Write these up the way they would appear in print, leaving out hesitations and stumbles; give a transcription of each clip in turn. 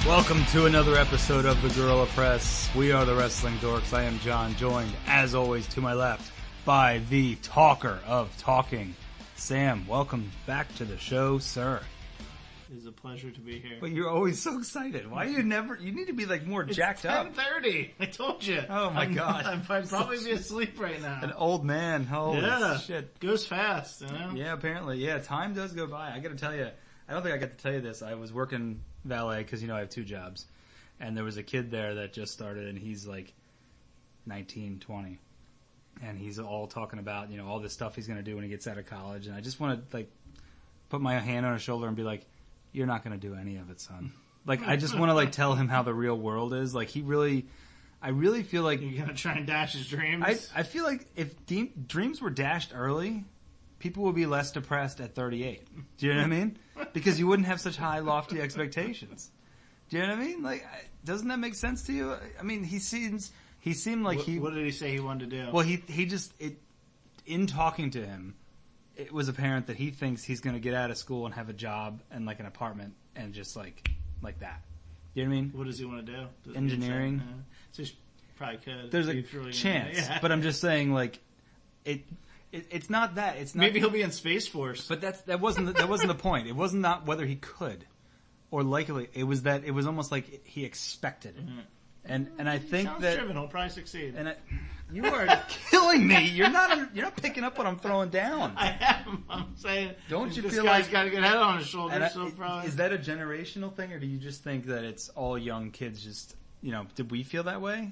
Welcome to another episode of the Guerrilla Press. We are the Wrestling Dorks. I am John, joined, as always, to my left by the talker of talking, Sam. Welcome back to the show, sir. It is a pleasure to be here. But you're always so excited. Why are you never... You need to be, like, more jacked up. It's 10:30. I told you. Oh, my God. I'd probably be asleep right now. An old man. Holy shit. Goes fast, you know? Yeah, apparently. Yeah, time does go by. I got to tell you, I don't think I got to tell you this. I was working valet because, you know, I have two jobs. And there was a kid there that just started, and he's, like, 19, 20. And he's all talking about, you know, all this stuff he's going to do when he gets out of college. And I just want to, like, put my hand on his shoulder and be like, you're not going to do any of it, son. Like, I just want to, like, tell him how the real world is. Like, I really feel like... You're going to try and dash his dreams? I feel like if dreams were dashed early, people would be less depressed at 38. Do you know what I mean? Because you wouldn't have such high, lofty expectations. Do you know what I mean? Like, doesn't that make sense to you? I mean, he seemed like he... What did he say he wanted to do? Well, in talking to him, it was apparent that he thinks he's going to get out of school and have a job and, like, an apartment and just, like that. You know what I mean? What does he want to do? Engineering. So he probably could. There's a chance. Yeah. But I'm just saying, like, it's not that. It's not. Maybe he'll be in Space Force. But that wasn't the point. It wasn't not whether he could or likely. It was that it was almost like he expected it. Mm-hmm. And I think sounds that driven. He'll probably succeed. And you are killing me. You're not picking up what I'm throwing down. I am. I'm saying. Don't you this feel guy's like got a good head on his shoulders? Is that a generational thing, or do you just think that it's all young kids? Just did we feel that way?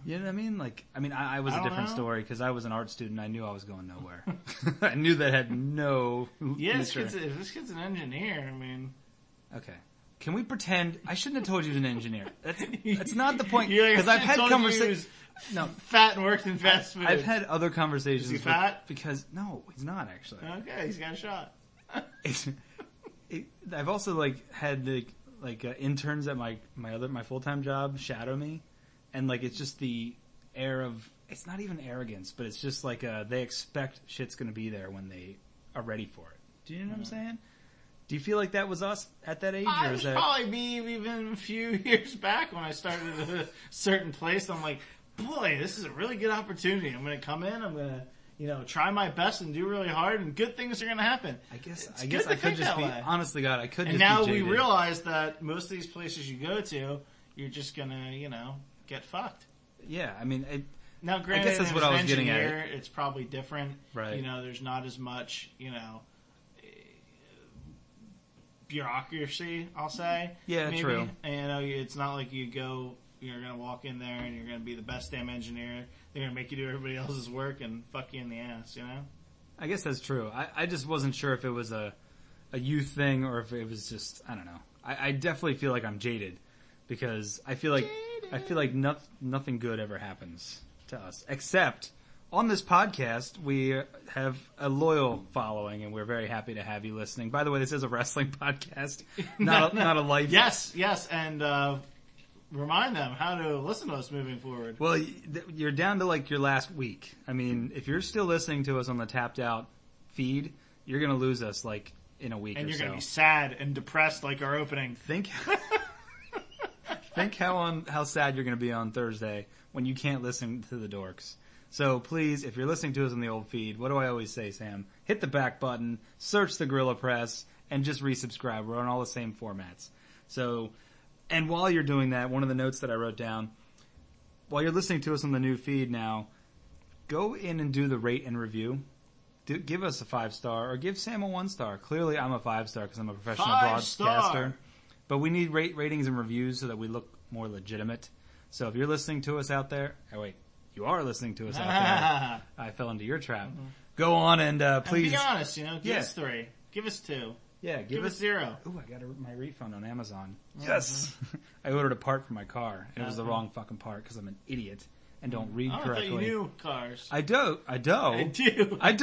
You know what I mean? Like, I was a different story because I was an art student. I knew I was going nowhere. I knew that had no. Yeah, if this kid's an engineer, I mean. Okay. Can we pretend? I shouldn't have told you he was an engineer. That's not the point. Because I've had conversations. No, fat and worked in fast food. I've had other conversations. Is he fat? Because no, he's not actually. Okay, he's got a shot. I've also had interns at my full-time job shadow me, and it's just the air of, it's not even arrogance, but it's just they expect shit's going to be there when they are ready for it. Do you know what I'm saying? Do you feel like that was us at that age? Or is that probably me even a few years back when I started at a certain place. I'm like, boy, this is a really good opportunity. I'm going to come in. I'm going to, try my best and do really hard, and good things are going to happen. I guess I could just be, honestly, God, I could just be jaded. And now we realize that most of these places you go to, you're just going to, get fucked. Yeah, now, granted, I guess that's what I was getting at. It's probably different. Right. There's not as much, bureaucracy, I'll say. Yeah, maybe. true. And it's not like you're going to walk in there and you're going to be the best damn engineer. They're going to make you do everybody else's work and fuck you in the ass, I guess that's true. I just wasn't sure if it was a youth thing or if it was just, I don't know. I definitely feel like I'm jaded because I feel like nothing good ever happens to us except on this podcast, we have a loyal following, and we're very happy to have you listening. By the way, this is a wrestling podcast, not a life. Yes, and remind them how to listen to us moving forward. Well, you're down to your last week. If you're still listening to us on the Tapped Out feed, you're going to lose us in a week or so. And you're going to be sad and depressed like our opening. Think how sad you're going to be on Thursday when you can't listen to the Dorks. So please, if you're listening to us on the old feed, what do I always say, Sam? Hit the back button, search the Guerrilla Press, and just resubscribe. We're on all the same formats. So, and while you're doing that, one of the notes that I wrote down, while you're listening to us on the new feed now, go in and do the rate and review. Give us a 5-star, or give Sam a 1-star. Clearly, I'm a 5-star because I'm a professional broadcaster. But we need ratings and reviews so that we look more legitimate. So if you're listening to us out there, you are listeing to us out there. I fell into your trap. Mm-hmm. Go on and please. And be honest, give us 3. Give us 2. Yeah, give us 0. Ooh, I got my refund on Amazon. Yes! I ordered a part for my car, and it was the wrong fucking part because I'm an idiot and don't read correctly. I thought you knew cars. I do. I do. I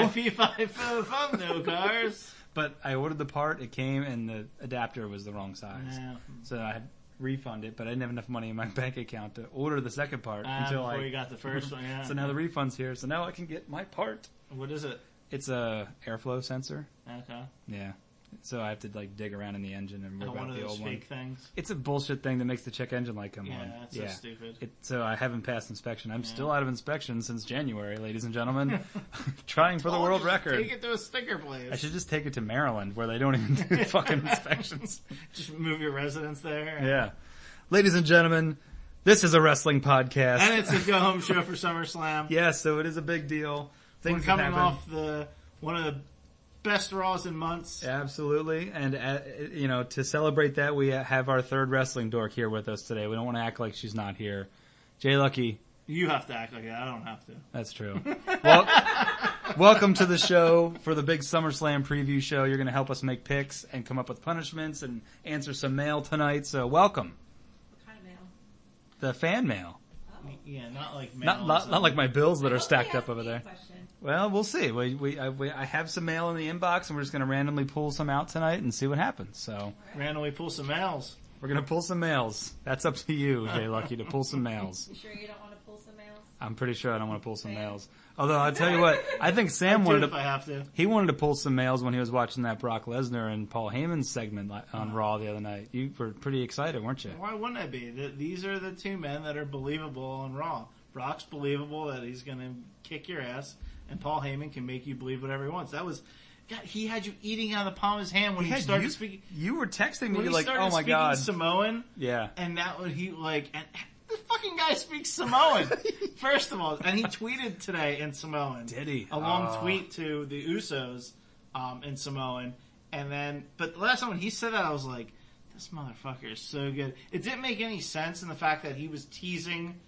feel from no cars. But I ordered the part, it came, and the adapter was the wrong size. Yeah. So I had refund it, but I didn't have enough money in my bank account to order the second part before you got the first one. Yeah. So now the refund's here, so now I can get my part. What is it? It's a airflow sensor. Okay. Yeah. So I have to like dig around in the engine and rip out the old one. Fake things. It's a bullshit thing that makes the check engine light come on. Yeah, that's so stupid. So I haven't passed inspection. I'm still out of inspection since January, ladies and gentlemen. Trying for the world record. Take it to a sticker place. I should just take it to Maryland where they don't even do fucking inspections. Just move your residence there. Yeah. Ladies and gentlemen, this is a wrestling podcast. And it's a go-home show for SummerSlam. Yeah, so it is a big deal. We're coming off one of the best Raws in months. Absolutely. And, to celebrate that, we have our third wrestling dork here with us today. We don't want to act like she's not here. JLucky. You have to act like that. I don't have to. That's true. Well, welcome to the show for the big SummerSlam preview show. You're going to help us make picks and come up with punishments and answer some mail tonight. So welcome. What kind of mail? The fan mail. Oh. Yeah, not like mail. Not like my bills that are stacked up over there. Question. Well, we'll see. I have some mail in the inbox, and we're just going to randomly pull some out tonight and see what happens. So randomly pull some mails. We're going to pull some mails. That's up to you, JLucky, to pull some mails. You sure you don't want to pull some mails? I'm pretty sure I don't want to pull some mails. Although I'll tell you what, I think Sam wanted if I have to. He wanted to pull some mails when he was watching that Brock Lesnar and Paul Heyman segment on Raw the other night. You were pretty excited, weren't you? Why wouldn't I be? These are the two men that are believable on Raw. Brock's believable that he's going to kick your ass, and Paul Heyman can make you believe whatever he wants. That was, God, he had you eating out of the palm of his hand when he started speaking. You were texting me when like, "Oh my God, Samoan." Yeah, and that was and the fucking guy speaks Samoan. First of all, and he tweeted today in Samoan. Did he? A long tweet to the Usos in Samoan, and then, but the last time when he said that, I was like, "This motherfucker is so good." It didn't make any sense in the fact that he was teasing.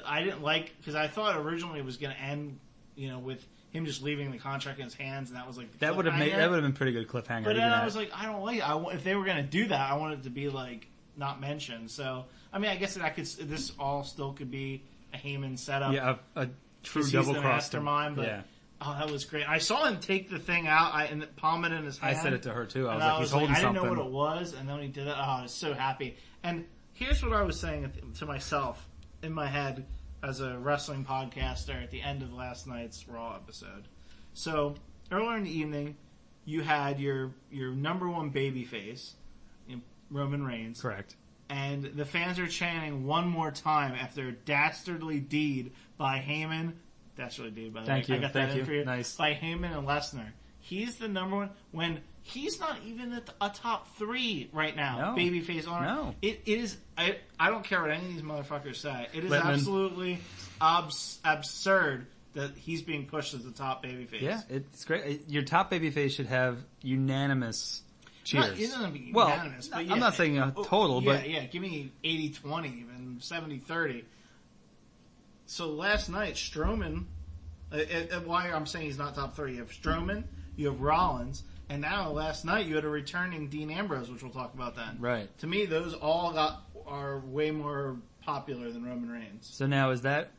I didn't like, because I thought originally it was going to end, with him just leaving the contract in his hands, and that was like the that would have been pretty good cliffhanger. But then I was like, I don't like it. If they were going to do that, I want it to be like not mentioned. So I mean, I guess this all still could be a Heyman setup. Yeah, a true double cross mastermind. But oh, that was great. I saw him take the thing out and palm it in his hand. I said it to her too. I was like, he's holding something. I didn't know what it was, and then when he did it, I was so happy. And here's what I was saying to myself in my head as a wrestling podcaster at the end of last night's Raw episode. So earlier in the evening, you had your number one babyface, Roman Reigns. Correct. And the fans are chanting one more time after a dastardly deed by Heyman. Dastardly deed, by the way. Thank you. I got Thank that in for you. Nice. By Heyman and Lesnar. He's the number one when he's not even a top 3 right now. No. Babyface on. No. It is. I don't care what any of these motherfuckers say. It is absolutely absurd that he's being pushed as the top babyface. Yeah, it's great. Your top babyface should have unanimous cheers. It doesn't be well, unanimous. But I'm not saying a total, but give me 80-20, even 70-30. So last night, Strowman. Why I'm saying he's not top 3? You have Strowman, you have Rollins, and now last night you had a returning Dean Ambrose, which we'll talk about then. Right. To me, those all are way more popular than Roman Reigns. So now is that?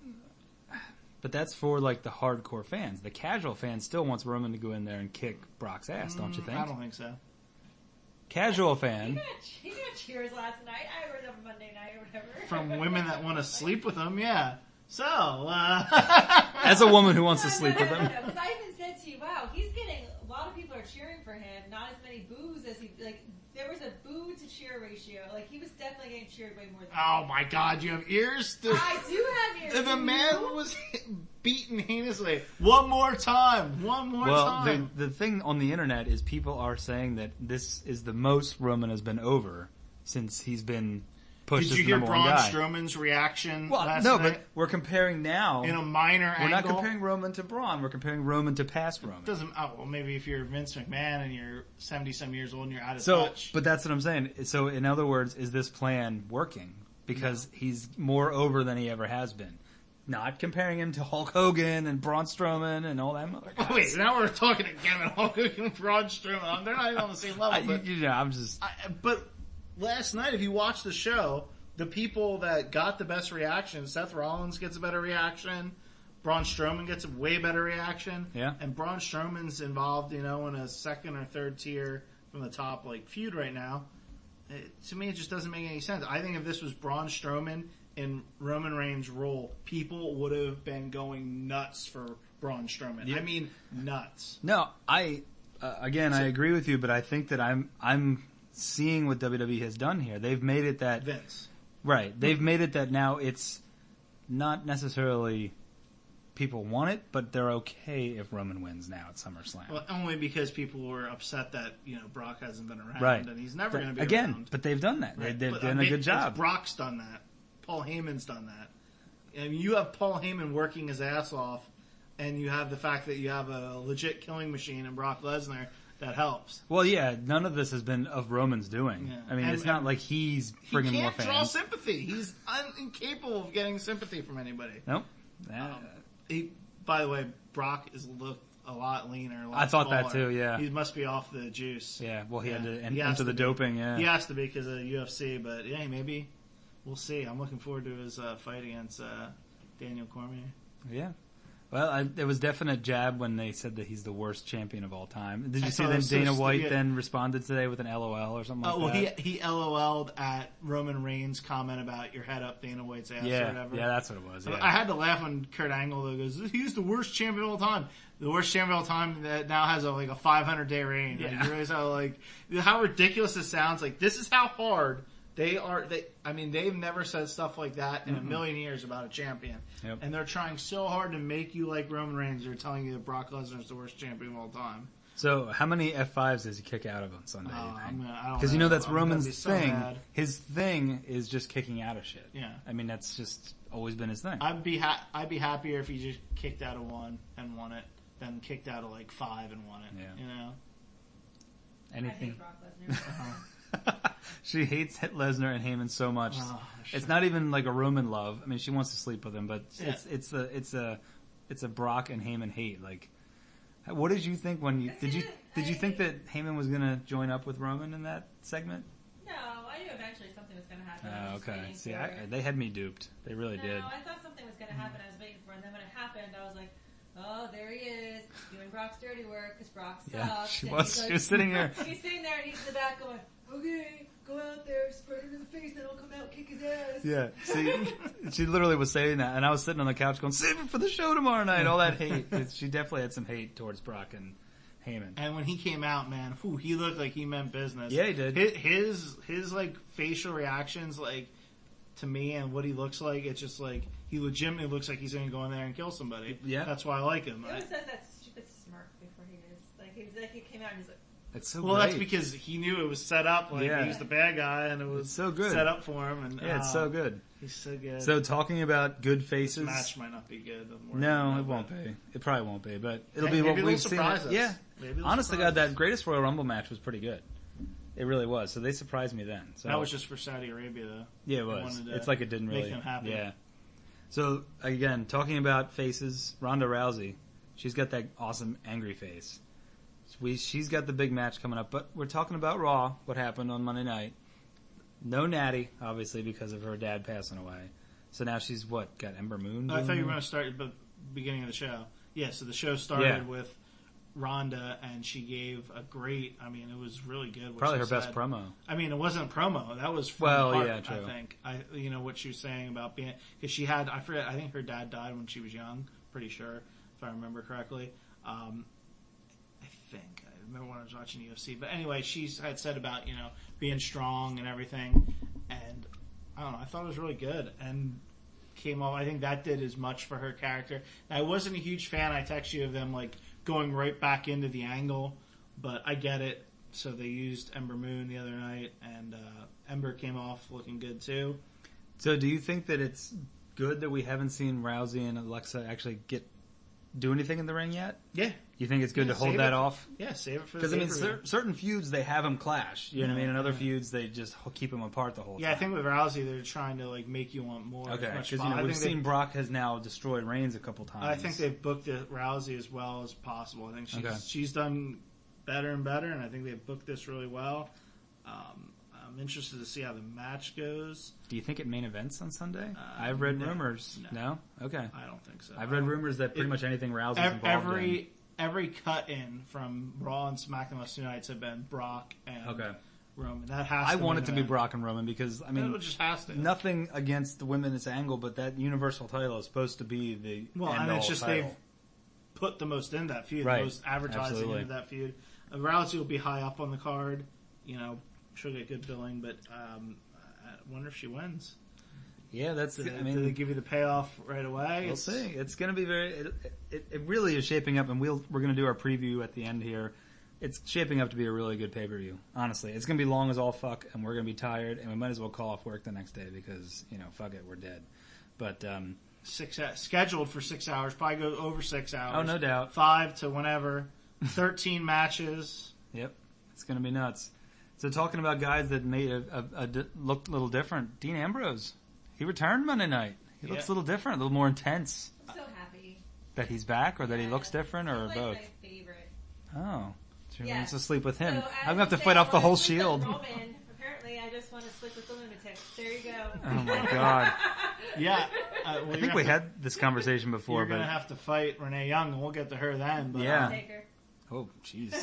But that's for like the hardcore fans. The casual fan still wants Roman to go in there and kick Brock's ass, don't you think? I don't think so. Casual fan. He got cheers last night. I heard on Monday night or whatever. From women that want to sleep with him, yeah. So, as a woman who wants to sleep with him. Because I even said to you, wow, he's getting, a lot of people are cheering for him, not as many boos as he, there was a boo to cheer ratio. He was definitely getting cheered way more than oh my God, you have ears? I do have ears. The man was beaten heinously. One more time. time. Well, the thing on the internet is people are saying that this is the most Roman has been over since he's been pushed as the number one guy. Did you hear Braun Strowman's reaction last night? But we're comparing now. In a minor angle. We're not comparing Roman to Braun. We're comparing Roman to past Roman. Maybe if you're Vince McMahon and you're 70-some years old and you're out of touch. But that's what I'm saying. So, in other words, is this plan working? Because he's more over than he ever has been. Not comparing him to Hulk Hogan and Braun Strowman and all them other guys. Oh, wait, now we're talking again about Hulk Hogan and Braun Strowman. They're not even on the same level. But last night, if you watch the show, the people that got the best reaction, Seth Rollins gets a better reaction, Braun Strowman gets a way better reaction, and Braun Strowman's involved, in a second or third tier from the top feud right now. To me, it just doesn't make any sense. I think if this was Braun Strowman in Roman Reigns' role, people would have been going nuts for Braun Strowman. Yeah. I mean, nuts. No, I again, I agree with you, but I think that I'm seeing what WWE has done here. They've made it that Vince. Right. They've made it that now it's not necessarily people want it, but they're okay if Roman wins now at SummerSlam. Well, only because people were upset that, Brock hasn't been around, Right. and he's never going to be again, around. but they've done that. Right. They've done a good job. Brock's done that. Paul Heyman's done that. And you have Paul Heyman working his ass off, and you have the fact that you have a legit killing machine in Brock Lesnar that helps. Well, yeah, none of this has been of Roman's doing. Yeah. I mean, it's not like he's bringing more fans. He can't draw sympathy. He's incapable of getting sympathy from anybody. Nope. By the way, Brock is looked a lot leaner. I thought that too, yeah. He must be off the juice. Yeah, well, he had to He has enter the to be. doping, yeah. He has to be because of UFC, but yeah, maybe. We'll see. I'm looking forward to his fight against Daniel Cormier. Yeah. Well, it was definite jab when they said that he's the worst champion of all time. Did you see thought it that was so Dana White stupid. then responded today with an LOL or something like Well, that? he LOL'd at Roman Reigns' comment about your head up Dana White's ass or whatever. Yeah, that's what it was. Yeah. I had to laugh when Kurt Angle though goes, "He's the worst champion of all time." The worst champion of all time that now has a 500-day reign. Yeah. Like, you realize how ridiculous it sounds. Like, this is how hard they are. They've never said stuff like that in a million years about a champion. Yep. And they're trying so hard to make you like Roman Reigns. They're telling you that Brock Lesnar is the worst champion of all time. So, how many F5s does he kick out of on Sunday? Because that's I'm Roman's gonna be so thing. mad. His thing is just kicking out of shit. Yeah. I mean, that's just always been his thing. I'd be happier if he just kicked out of 1 and won it than kicked out of 5 and won it. Yeah. I Anything? hate Brock Lesnar. She hates Lesnar and Heyman so much. It's not even like a Roman love. I mean, she wants to sleep with him, but it's a Brock and Heyman hate. Like, what did you think when you did you think that Heyman was gonna join up with Roman in that segment? No, I knew eventually something was going to happen. Oh, okay. See, they had me duped. They really did. No, I thought something was going to happen. I was waiting for it, and then when it happened, I was like, "Oh, there he is, doing Brock's dirty work because Brock sucks." Yeah, she And was. he's She was sitting there. He's sitting there, and he's in the back going, "Okay, go out there, spread him in the face, then I'll come out and kick his ass." Yeah, see, she literally was saying that, and I was sitting on the couch going, "Save it for the show tomorrow night." All that hate. She definitely had some hate towards Brock and Heyman. And when he came out, man, he looked like he meant business. Yeah, he did. His facial reactions, to me and what he looks like, it's just he legitimately looks like he's going to go in there and kill somebody. Yeah. That's why I like him. He always says that stupid smirk before he is. He came out and he's like, It's so Well, great. that's because he knew it was set up. He was the bad guy, and it was so good. set up for him. And Yeah, it's so good. He's so good. So talking about good faces. This match might not be good. No, it won't be. It probably won't be, but it'll Hey, be what maybe we've they'll seen. surprise us. Yeah. Maybe they'll Honest to surprise God, us. that Greatest Royal Rumble match was pretty good. It really was. So they surprised me then. So That was just for Saudi Arabia, though. yeah, it They was. wanted to It's like it didn't make really them happy. Yeah. So again, talking about faces, Ronda Rousey, she's got that awesome angry face. She's got the big match coming up, but we're talking about Raw. What happened on Monday night? No Natty, obviously, because of her dad passing away. So now she's got Ember Moon? I thought you were going to start at the beginning of the show. Yeah, so the show started with Ronda, and she gave a great, it was really good. What Probably she her best said. promo. It wasn't a promo. That was from the heart, yeah, true. I think. What she was saying about being, because she had, I forget, I think her dad died when she was young, pretty sure, if I remember correctly. I remember when I was watching UFC. But anyway, she had said about, being strong and everything. And I don't know, I thought it was really good. And came off, I think that did as much for her character. I wasn't a huge fan, I text you, of them going right back into the angle. But I get it. So they used Ember Moon the other night. And Ember came off looking good too. So do you think that it's good that we haven't seen Rousey and Alexa actually do anything in the ring yet? Yeah. You think it's good to hold that off? Yeah, save it for the Because, certain feuds, they have them clash. You know what I mean? In other feuds, they just keep them apart the whole time. Yeah, I think with Rousey, they're trying to make you want more. Okay, because we've seen Brock has now destroyed Reigns a couple times. I think they've booked Rousey as well as possible. I think she's done better and better, and I think they've booked this really well. I'm interested to see how the match goes. Do you think it main events on Sunday? I've read rumors. No? Okay. I don't think so. I've read rumors that pretty much anything Rousey's involved in. Every cut in from Raw and SmackDown last 2 nights have been Brock and Roman. That has. I want it to be Brock and Roman because it just has to. Nothing against the women's angle, but that Universal title is supposed to be the and it's just title. they've put the most in that feud, right. the most advertising into that feud. Rousey will be high up on the card. You know, she'll get good billing, but I wonder if she wins. Yeah, that's. Do they give you the payoff right away? We'll see. It's going to be very. It really is shaping up, and we're going to do our preview at the end here. It's shaping up to be a really good pay-per-view. Honestly, it's going to be long as all fuck, and we're going to be tired, and we might as well call off work the next day because fuck it, we're dead. But scheduled for 6 hours, probably go over 6 hours. Oh, no doubt. 5 to whenever. 13 matches. Yep, it's going to be nuts. So talking about guys that made looked a little different, Dean Ambrose. He returned Monday night. He looks a little different, a little more intense. I'm so happy. That he's back, or that he looks different, or He's both? my favorite. Oh. She wants to Yes. sleep with him. So, I'm going to have to fight off the whole Shield. Roman, apparently, I just want to sleep with the lunatics. There you go. Oh my god. Yeah. I think we had this conversation before, You're but... going to have to fight Renee Young, and we'll get to her then. But, Yeah. Take her. Oh, jeez.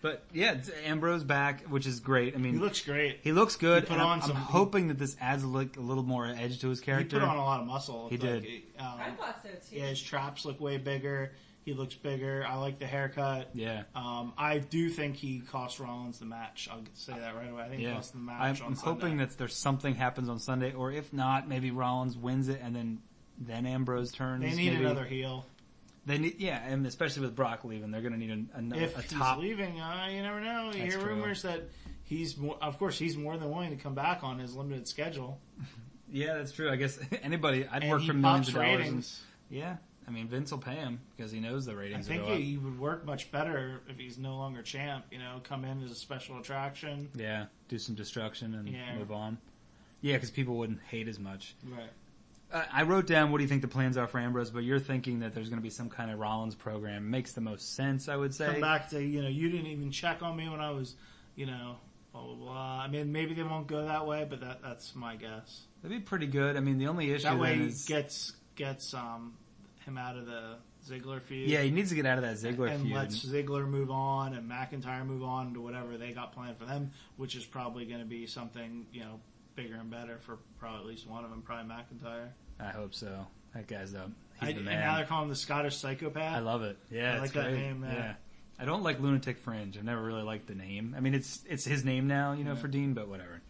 But yeah, it's Ambrose back, which is great. I mean, he looks great. He looks good. He put and on I'm hoping that this adds a little more edge to his character. He put on a lot of muscle. He did. I thought so too. Yeah, his traps look way bigger. He looks bigger. I like the haircut. Yeah. I do think he cost Rollins the match. I'll say that right away. I think he cost the match I'm hoping that there's something happens on Sunday, or if not, maybe Rollins wins it and then Ambrose turns. They need another heel. They need, and especially with Brock leaving, they're going to need a top. He's leaving, you never know. You hear rumors that he's more than willing to come back on his limited schedule. Yeah, that's true. I guess anybody, I'd and work for millions of dollars. Ratings. Yeah, I mean Vince will pay him because he knows the ratings. I think he would work much better if he's no longer champ. Come in as a special attraction. Yeah, do some destruction and move on. Yeah, because people wouldn't hate as much. Right. I wrote down what do you think the plans are for Ambrose, but you're thinking that there's going to be some kind of Rollins program. Makes the most sense, I would say. Come back to, you didn't even check on me when I was, blah, blah, blah. I mean, maybe they won't go that way, but that's my guess. That'd be pretty good. I mean, the only issue that way is... gets him out of the Ziggler feud. Yeah, he needs to get out of that Ziggler feud. And lets Ziggler move on and McIntyre move on to whatever they got planned for them, which is probably going to be something, bigger and better for probably at least one of them, probably McIntyre. I hope so. That guy's up. He's the man. And now they're calling him the Scottish Psychopath. I love it. Yeah, I like that name. Yeah. I don't like Lunatic Fringe. I've never really liked the name. I mean, it's his name now, for Dean, but whatever.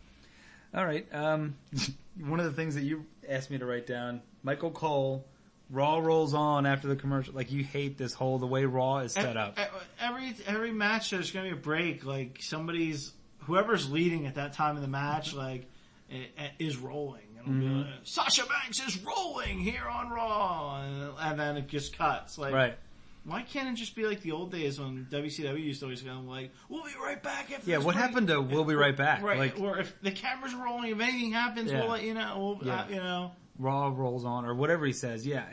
All right. One of the things that you asked me to write down, Michael Cole, Raw rolls on after the commercial. Like, you hate this the way Raw is set up. Every match there's going to be a break. Like, whoever's leading at that time of the match, is rolling. It'll be like, Sasha Banks is rolling here on Raw. And then it just cuts. Right. Why can't it just be like the old days when WCW used to always go like, we'll be right back after this what break. happened to we'll be right back? Right. Or if the camera's rolling, if anything happens, we'll let you know. Raw rolls on, or whatever he says. Yeah,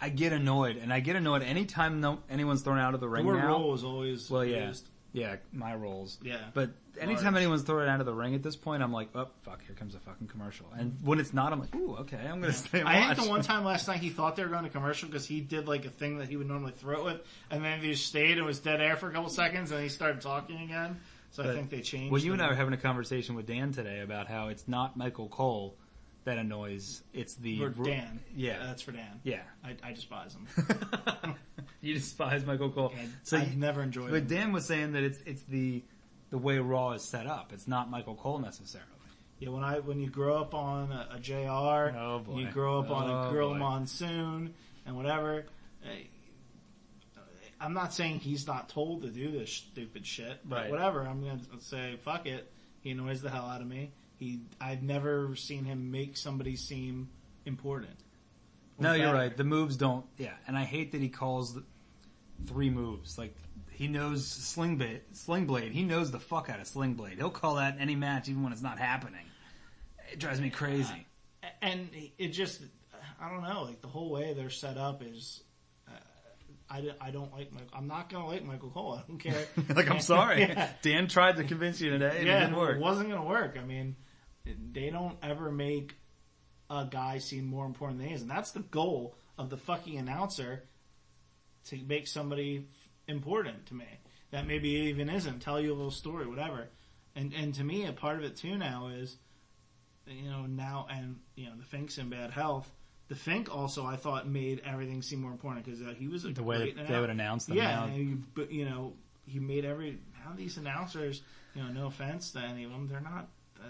I get annoyed. And I get annoyed anytime anyone's thrown out of the ring now. The word roll is always used. Yeah, my rolls. Yeah. But anytime anyone's thrown out of the ring at this point, I'm like, oh, fuck, here comes a fucking commercial. And when it's not, I'm like, ooh, okay, I'm going to stay and watch. I think the one time last night he thought they were going to commercial because he did like a thing that he would normally throw it with, and then he just stayed and was dead air for a couple seconds, and then he started talking again. So I think they changed. Well, you and I were having a conversation with Dan today about how it's not Michael Cole that annoys, it's the... Dan. Yeah. That's for Dan. Yeah. I despise him. You despise Michael Cole. Yeah, so I've never enjoyed him. But Dan was saying that it's the way Raw is set up. It's not Michael Cole necessarily. Yeah, when you grow up on a JR, you grow up on a Gorilla Monsoon and whatever. I'm not saying he's not told to do this stupid shit, but whatever. I'm going to say, fuck it. He annoys the hell out of me. I've never seen him make somebody seem important. No, you're right. The moves don't. Yeah, and I hate that he calls 3 moves. Like, he knows Sling Blade. He knows the fuck out of Sling Blade. He'll call that any match even when it's not happening. It drives me crazy. And it just, I don't know. Like, the whole way they're set up is, I don't like Michael. I'm not going to like Michael Cole. I don't care. I'm sorry. Yeah. Dan tried to convince you today, and it didn't work. It wasn't going to work. I mean, they don't ever make a guy seem more important than he is. And that's the goal of the fucking announcer, to make somebody important to me. That maybe it even isn't. Tell you a little story, whatever. And to me, a part of it too now is, now, and, the Fink's in bad health, The Fink also, I thought, made everything seem more important because he was the way they would announce them. Yeah, but he made how these announcers, no offense to any of them,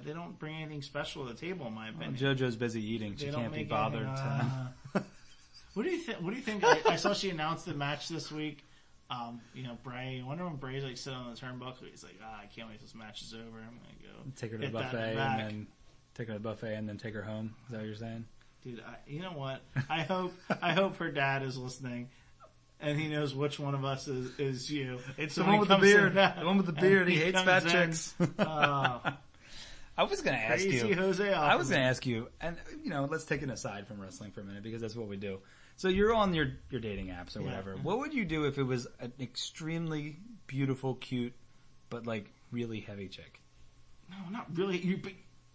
they don't bring anything special to the table, in my opinion. JoJo's busy eating; she can't be bothered. What do you think? What do you think? I saw she announced the match this week. Bray. I wonder when Bray's like sitting on the turnbuckle. He's like, I can't wait till this match is over. I'm gonna go take her to the buffet and then take her home. Is that what you're saying? Dude, you know what? I hope her dad is listening, and he knows which one of us is you. It's the one with the beard. The one with the beard. He hates fat chicks. I was going to ask you. Crazy Jose. I was going to ask you, and let's take it aside from wrestling for a minute because that's what we do. So you're on your dating apps or whatever. What would you do if it was an extremely beautiful, cute, but like really heavy chick? No, not really.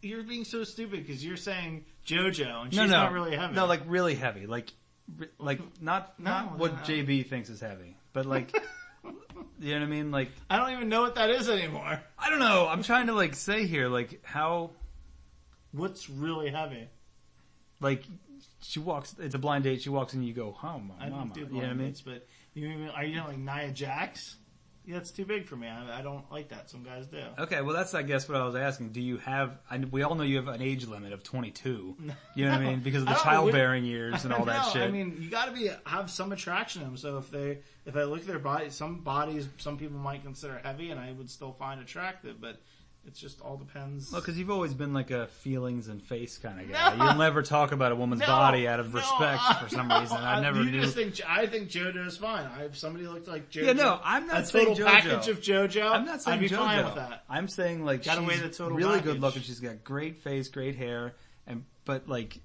You're being so stupid because you're saying JoJo and she's not really heavy. No, like really heavy. Like not what JB thinks is heavy, but like, you know what I mean? Like, I don't even know what that is anymore. I don't know. I'm trying to like say here, like how. What's really heavy? Like, she walks. It's a blind date. She walks in. You go, "Oh, mama." I don't do blind you know what dates, but are you like Nia Jax? Yeah, that's too big for me. I don't like that. Some guys do. Okay, well, that's, I guess, what I was asking. Do you have... we all know you have an age limit of 22. You know what I mean? Because of the childbearing years and all that shit. I mean, you got to have some attraction to them. So if I look at their body, some bodies, some people might consider heavy, and I would still find attractive, but... It just all depends. Well, because you've always been like a feelings and face kind of guy. You'll never talk about a woman's body out of respect for some reason. I never knew. I think JoJo's fine. If somebody looked like JoJo, yeah, no, I'm not saying total package of JoJo. I'm not saying I'd be JoJo. fine with that. I'm saying like she's really good looking. She's got great face, great hair, but like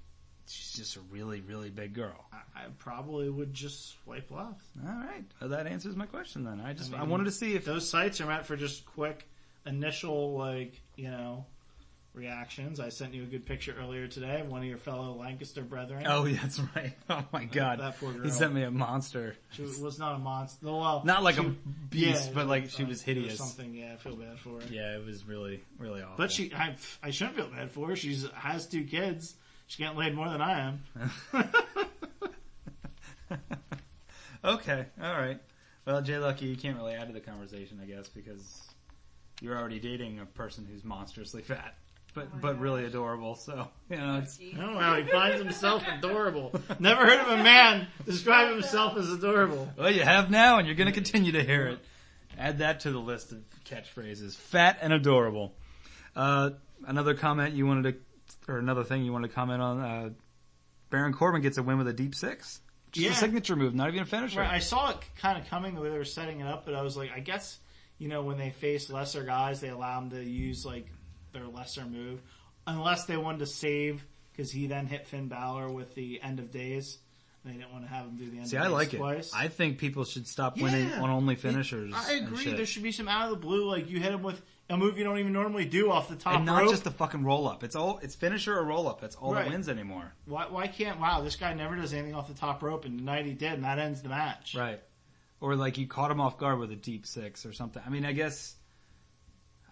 she's just a really, really big girl. I probably would just swipe left. All right, well, that answers my question then. I wanted to see if those sites are meant for just quick. Initial, reactions. I sent you a good picture earlier today of one of your fellow Lancaster brethren. Oh, yeah, that's right. Oh, my God. That poor girl. He sent me a monster. She was not a monster. Well, not like a beast, but like she was hideous. Or something, yeah, I feel bad for her. Yeah, it was really, really awful. But I shouldn't feel bad for her. She has 2 kids. She can't laid more than I am. Okay, all right. Well, JLucky, you can't really add to the conversation, I guess, because... You're already dating a person who's monstrously fat, but really adorable. So it's. Oh wow, he finds himself adorable. Never heard of a man describe himself as adorable. Well, you have now, and you're going to continue to hear it. Add that to the list of catchphrases: fat and adorable. Another comment you wanted to, or another thing you wanted to comment on. Baron Corbin gets a win with a deep 6. Just a signature move, not even a finisher. Right, I saw it kind of coming the way they were setting it up, but I was like, I guess. When they face lesser guys, they allow them to use, their lesser move. Unless they wanted to save, because he then hit Finn Balor with the End of Days. They didn't want to have him do the End of Days I like twice. It. I think people should stop winning on only finishers. I agree. There should be some out of the blue, you hit him with a move you don't even normally do off the top rope. And not just the fucking roll-up. It's finisher or roll-up. That's all that wins anymore. Why can't... Wow, this guy never does anything off the top rope, and tonight he did, and that ends the match. Right. Or, you caught him off guard with a deep 6 or something. I mean, I guess...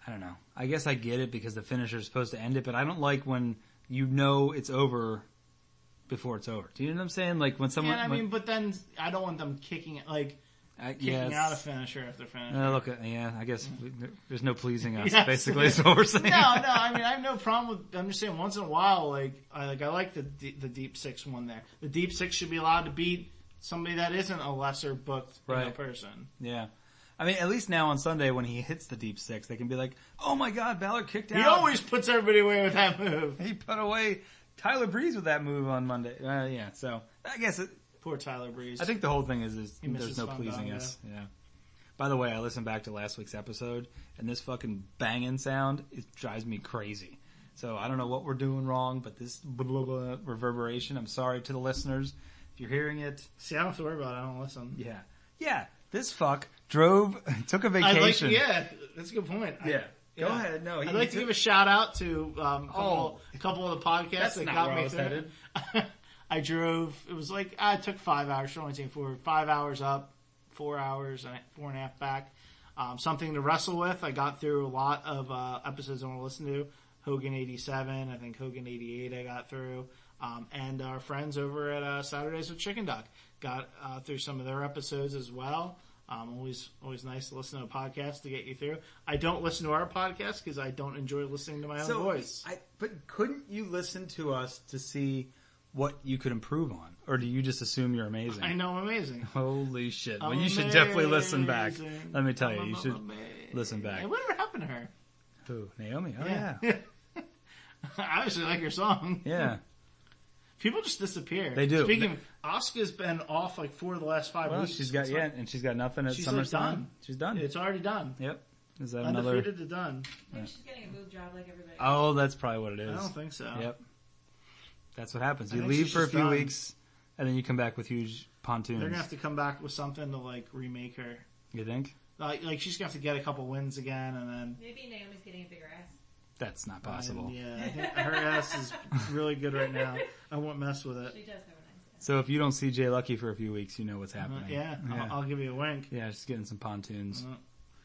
I don't know. I guess I get it because the finisher is supposed to end it, but I don't like when it's over before it's over. Do you know what I'm saying? Like when someone... Yeah, but then I don't want them kicking it, kicking out a finisher after finisher. I guess there's no pleasing us, basically, is what we're saying. No, I mean, I have no problem with... I'm just saying once in a while, I like the deep 6 one there. The deep 6 should be allowed to beat somebody that isn't a lesser booked person. Yeah. I mean, at least now on Sunday when he hits the deep 6, they can be like, oh my God, Balor kicked out. He always puts everybody away with that move. He put away Tyler Breeze with that move on Monday. So I guess poor Tyler Breeze. I think the whole thing is there's no pleasing us. Yeah. By the way, I listened back to last week's episode, and this fucking banging sound, it drives me crazy. So I don't know what we're doing wrong, but this blah, blah, blah, reverberation, I'm sorry to the listeners. If you're hearing it... See, I don't have to worry about it. I don't listen. Yeah. Yeah. This fuck took a vacation. That's a good point. Yeah. Go ahead. No, I'd like to give a shout out to a couple of the podcasts that got me through. I drove. It was I took 5 hours. Should only take 5 hours up, 4 hours, and 4.5 back. Something to wrestle with. I got through a lot of episodes I want to listen to. Hogan 87, I think Hogan 88 I got through. and our friends over at Saturdays with Chicken Duck got through some of their episodes as well. Always nice to listen to a podcast to get you through. I don't listen to our podcast because I don't enjoy listening to my own voice. But couldn't you listen to us to see what you could improve on? Or do you just assume you're amazing? I know I'm amazing. Holy shit. Well, I'm you should definitely listen amazing. back. Let me tell you, you should amazing. listen back. Hey, whatever happened to her? Who? Naomi? Oh, yeah. I actually like your song. Yeah. People just disappear. They do. Speaking of, Asuka's been off like 4 of the last 5 weeks. She's got, and she's got nothing at She's Summerslam. like done. She's done. It's already done. Yep. Is that Undefeated to done. Maybe she's getting a boob job like everybody. Oh, that's probably what it is. I don't think so. Yep. That's what happens. I You think leave she's for a just few done. weeks, and then you come back with huge pontoons. They're gonna have to come back with something to like remake her. You think? Like she's gonna have to get a couple wins again, and then Maybe Naomi's getting a bigger ass. That's not possible. Yeah, I think her ass is really good right now. I won't mess with it. She does have a nice ass. So if you don't see JLucky for a few weeks, you know what's happening. Yeah, I'll give you a wink. Yeah, just getting some pontoons.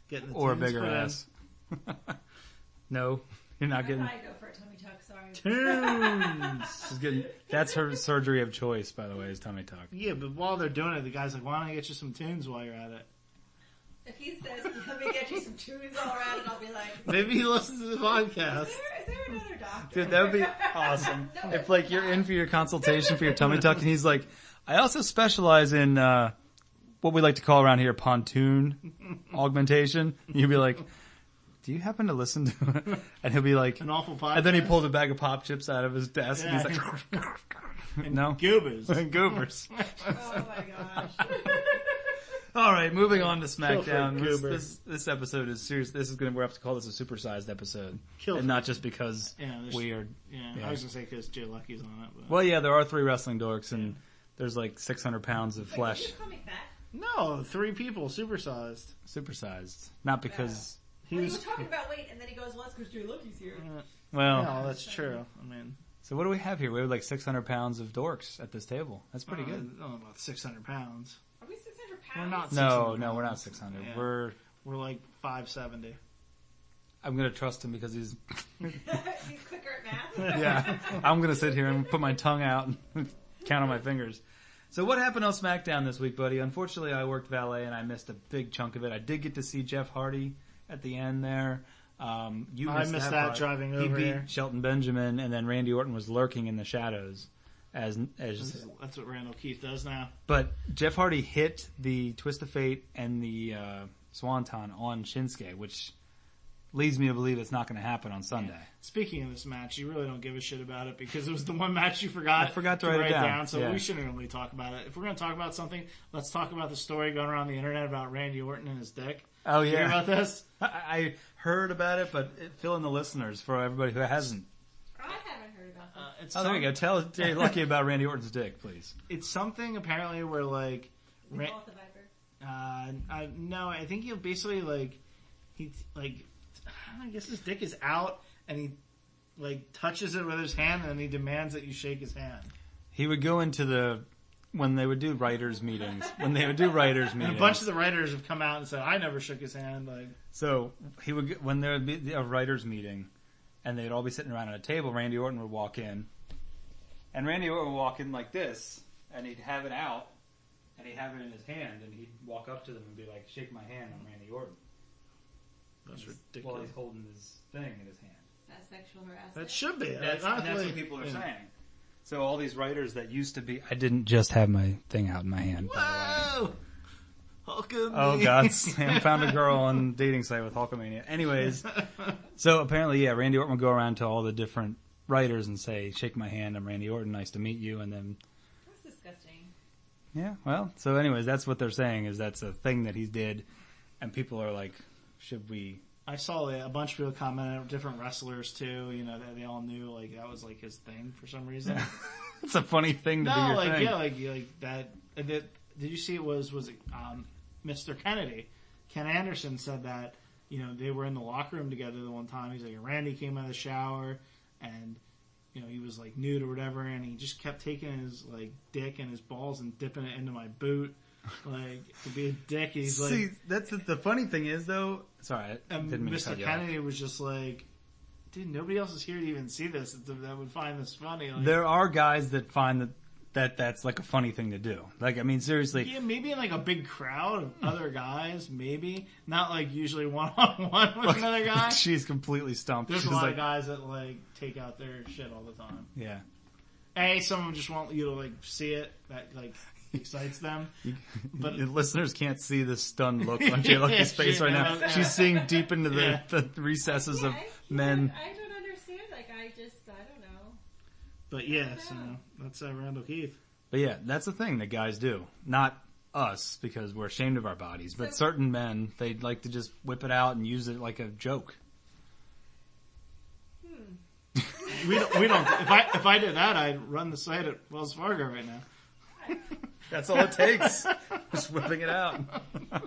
Getting the Or a tunes bigger put in. ass. No, you're not I'd getting... probably go for a tummy tuck, sorry. Tunes. She's getting... That's her surgery of choice, by the way, is tummy tuck. Yeah, but while they're doing it, the guy's like, "Why don't I get you some tunes while you're at it?" If he says, let me get you some tunes all around, and I'll be like, Maybe he listens to the podcast. is there another doctor? Dude, that would be awesome. If, like, you're in for your consultation for your tummy tuck, and he's like, I also specialize in what we like to call around here pontoon augmentation. And you'd be like, do you happen to listen to it? And he'll be like, An awful podcast. and then he pulls a bag of pop chips out of his desk, and he's like, no? Goobers. Goobers. Oh my gosh. All right, moving on to Kill for SmackDown. Goober. This episode is serious. This is we have to call this a supersized episode, Kill and for- not just because there's- we are. I was gonna say because JLucky's on it. But. Well, yeah, there are 3 wrestling dorks, and there's like 600 pounds of Wait, flesh. did you call me fat? No, 3 people, supersized. Supersized, not because. He Well, was. you were talking about weight, and then he goes, well, that's because JLucky's here. Well, No, that's true. I mean, so what do we have here? We have like 600 pounds of dorks at this table. That's pretty good. I don't know about 600 pounds. Are we 600 We're pounds? not. No, 600 no, we're not pounds. 600. Yeah. We're. We're like 570. I'm gonna trust him because he's. He's quicker at math. Yeah, I'm gonna sit here and put my tongue out and count on my fingers. So what happened on SmackDown this week, buddy? Unfortunately, I worked valet and I missed a big chunk of it. I did get to see Jeff Hardy at the end there. You I missed that part. driving He over beat here. Shelton Benjamin, and then Randy Orton was lurking in the shadows. As That's what Randall Keith does now. but Jeff Hardy hit the Twist of Fate and the Swanton on Shinsuke, which leads me to believe it's not going to happen on Sunday. Speaking of this match, you really don't give a shit about it because it was the one match you forgot. I forgot to write it down. So Yeah. we shouldn't really talk about it. If we're going to talk about something, let's talk about the story going around the internet about Randy Orton and his dick. Oh You hear yeah, about this? I heard about it, but fill in the listeners for everybody who hasn't. I haven't heard about that. It's Oh, there you go. Tell Jay Lucky about Randy Orton's dick, please. It's something apparently where like, Is it called the Viper? no, I think he'll basically like, I guess his dick is out and he like touches it with his hand and then he demands that you shake his hand. He would go into when they would do writers meetings. And a bunch of the writers have come out and said, I never shook his hand. Like, So he would when there would be a writers meeting, and they'd all be sitting around at a table. Randy Orton would walk in, and Randy Orton would walk in like this, and he'd have it out, and he'd have it in his hand, and he'd walk up to them and be like, "Shake my hand, I'm Randy Orton." that's While ridiculous. he's holding his thing in his hand. That's sexual harassment. That should be. That's honestly, what people are yeah. saying. So all these writers that used to be, I didn't just have my thing out in my hand. By the way. Whoa! Hulkamania. Oh God, Sam found a girl on dating site with Hulkamania. Anyways, so apparently, yeah, Randy Orton would go around to all the different writers and say, "Shake my hand, I'm Randy Orton, nice to meet you," and then, That's disgusting. yeah, well, so anyways, that's what they're saying is that's a thing that he did, and people are like, should we? I saw a bunch of people comment, different wrestlers too. You know, they all knew like that was like his thing for some reason. It's a funny thing to be No, your like thing. yeah, like that. Did you see it was it Mr. Kennedy? Ken Anderson said that they were in the locker room together the one time. He's like, Randy came out of the shower and he was like nude or whatever, and he just kept taking his like dick and his balls and dipping it into my boot, like to be a dick. He's like, See, that's the funny thing is though. Sorry, I and didn't mean to Mr. cut you off. Kennedy was just like, dude, nobody else is here to even see this that would find this funny. Like, There are guys that find that's like a funny thing to do. Like, I mean, seriously. yeah, maybe in like a big crowd of other guys, maybe. Not like usually one-on-one with another guy. She's completely stumped. There's She's a lot like, of guys that like take out their shit all the time. yeah. Some of them just want you to like see it. That like excites them. But The listeners can't see the stunned look on JLucky's face right now. yeah. She's seeing deep into the recesses of men. I don't understand. Like, I don't know. But yeah, so that's Randall Keith. But yeah, that's the thing that guys do. Not us, because we're ashamed of our bodies, but certain men, they'd like to just whip it out and use it like a joke. We don't. If I did that, I'd run the site at Wells Fargo right now. That's all it takes. Just whipping it out. I have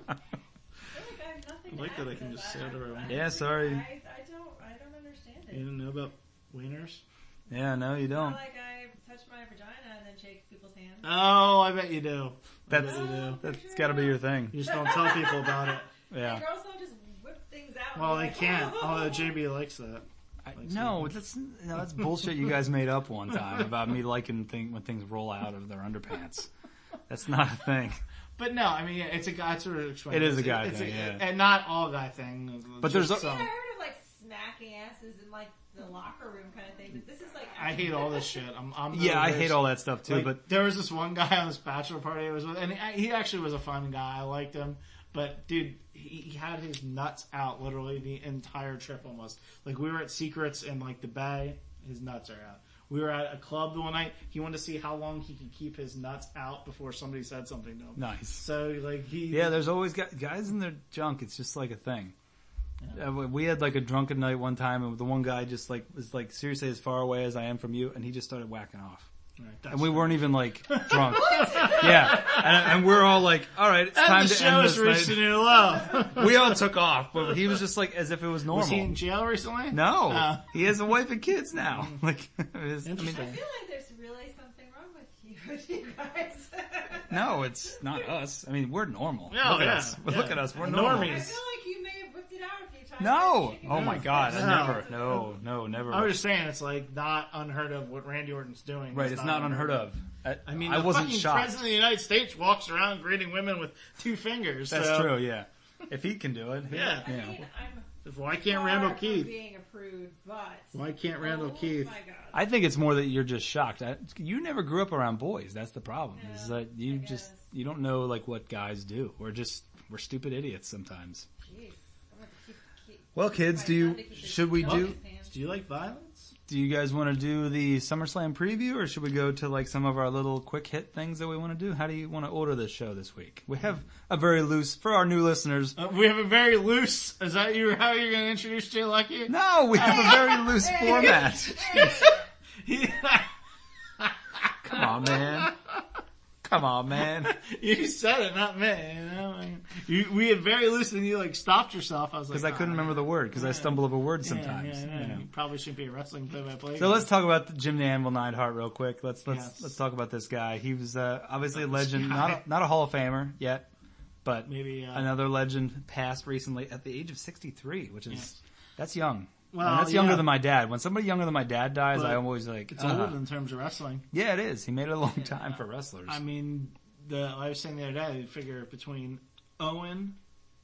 nothing I like to that I add can to just that. say it around. Yeah, sorry. I don't understand it. You didn't know about wieners? Yeah, no, you It's don't. not like I touch my vagina and then shake people's hands. Oh, I bet you do. That's got to be your thing. You just don't tell people about it. Yeah. And girls don't just whip things out. Well, and they like, can't. "Oh." Although JB likes that. No, that's bullshit you guys made up one time about me liking when things roll out of their underpants. That's not a thing. But no, I mean, it's a guy sort of explain. It is a guy thing, yeah. And not all guy thing. But there's I heard of like smacking asses in like the locker room kind of thing, but this is like. I hate all this shit. I hate all that stuff too. Like, but there was this one guy on this bachelor party I was with, and he actually was a fun guy. I liked him, but dude, he had his nuts out literally the entire trip almost. Like we were at Secrets in like the Bay, his nuts are out. We were at a club the one night. He wanted to see how long he could keep his nuts out before somebody said something to him. Nice. So like there's always guys in their junk. It's just like a thing. Yeah. We had like a drunken night one time, and the one guy just like was like seriously as far away as I am from you, and he just started whacking off. Right, and we weren't even like drunk. Yeah, and we're all like, all right, it's time to end this night. The show has reached a new low. We all took off, but he was just like as if it was normal. Was he in jail recently? No, he has a wife and kids now. Like, I feel like there's really something wrong with you guys. No, it's not us. I mean, we're normal. No, look at us. Yeah. Look at us. We're normal. Normies. I feel like you may have whipped it out a few times. No. Oh my God. No. Never. No, never. I was just saying, it's like not unheard of what Randy Orton's doing. Right. It's not unheard of. I mean, I the wasn't fucking shocked. president of the United States walks around greeting women with 2 fingers. That's so. true. Yeah. If he can do it. Yeah. I mean, I'm Why can't far Randall from Keith? being a prude, but Why can't Randall Keith? My God. I think it's more that you're just shocked. You never grew up around boys. That's the problem. Yeah, is that you don't know like what guys do. We're stupid idiots sometimes. Jeez. Well, kids, should we do? Do you like violence? Do you guys want to do the SummerSlam preview, or should we go to like some of our little quick hit things that we want to do? How do you want to order this show this week? We have a very loose for our new listeners. We have a very loose. Is that how you're going to introduce JLucky? No, we have a very loose format. Come on, man. Come on, man. You said it, not me. We had very loose, and you like stopped yourself. I was like, Because I couldn't remember the word, because I stumble over words sometimes. Yeah. You probably shouldn't be a wrestling play-by-play. So let's talk about Jim the Anvil Neidhart real quick. Let's talk about this guy. He was obviously a legend, not a Hall of Famer yet, but maybe another legend passed recently at the age of 63, which is that's young. Well, I mean, that's younger than my dad. When somebody younger than my dad dies, I'm always like, it's old in terms of wrestling. Yeah, it is. He made it a long time for wrestlers. I mean, I was saying the other day, you figure between Owen,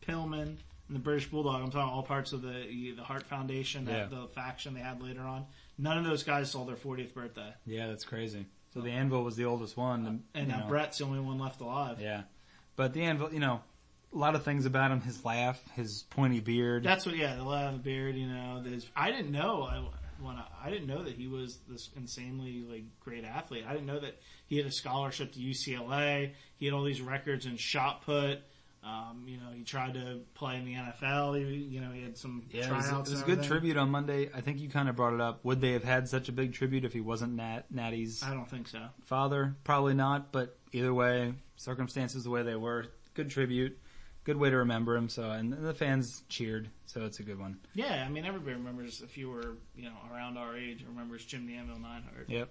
Pillman, and the British Bulldog, I'm talking all parts of the Hart Foundation, the faction they had later on. None of those guys saw their 40th birthday. Yeah, that's crazy. So the Anvil was the oldest one, and now Brett's the only one left alive. Yeah, but the Anvil, a lot of things about him. His laugh, his pointy beard. That's what. Yeah, the laugh, the beard. I didn't know. I didn't know that he was this insanely great athlete. I didn't know that he had a scholarship to UCLA. He had all these records in shot put. He tried to play in the NFL. He had some tryouts. It was a good tribute on Monday. I think you kind of brought it up. Would they have had such a big tribute if he wasn't Natty's? I don't think so. Father, probably not. But either way, circumstances the way they were. Good tribute. Good way to remember him. So, and the fans cheered, so it's a good one. Yeah, I mean, everybody remembers. If you were, around our age, remembers Jim the Anvil Neidhart. Yep.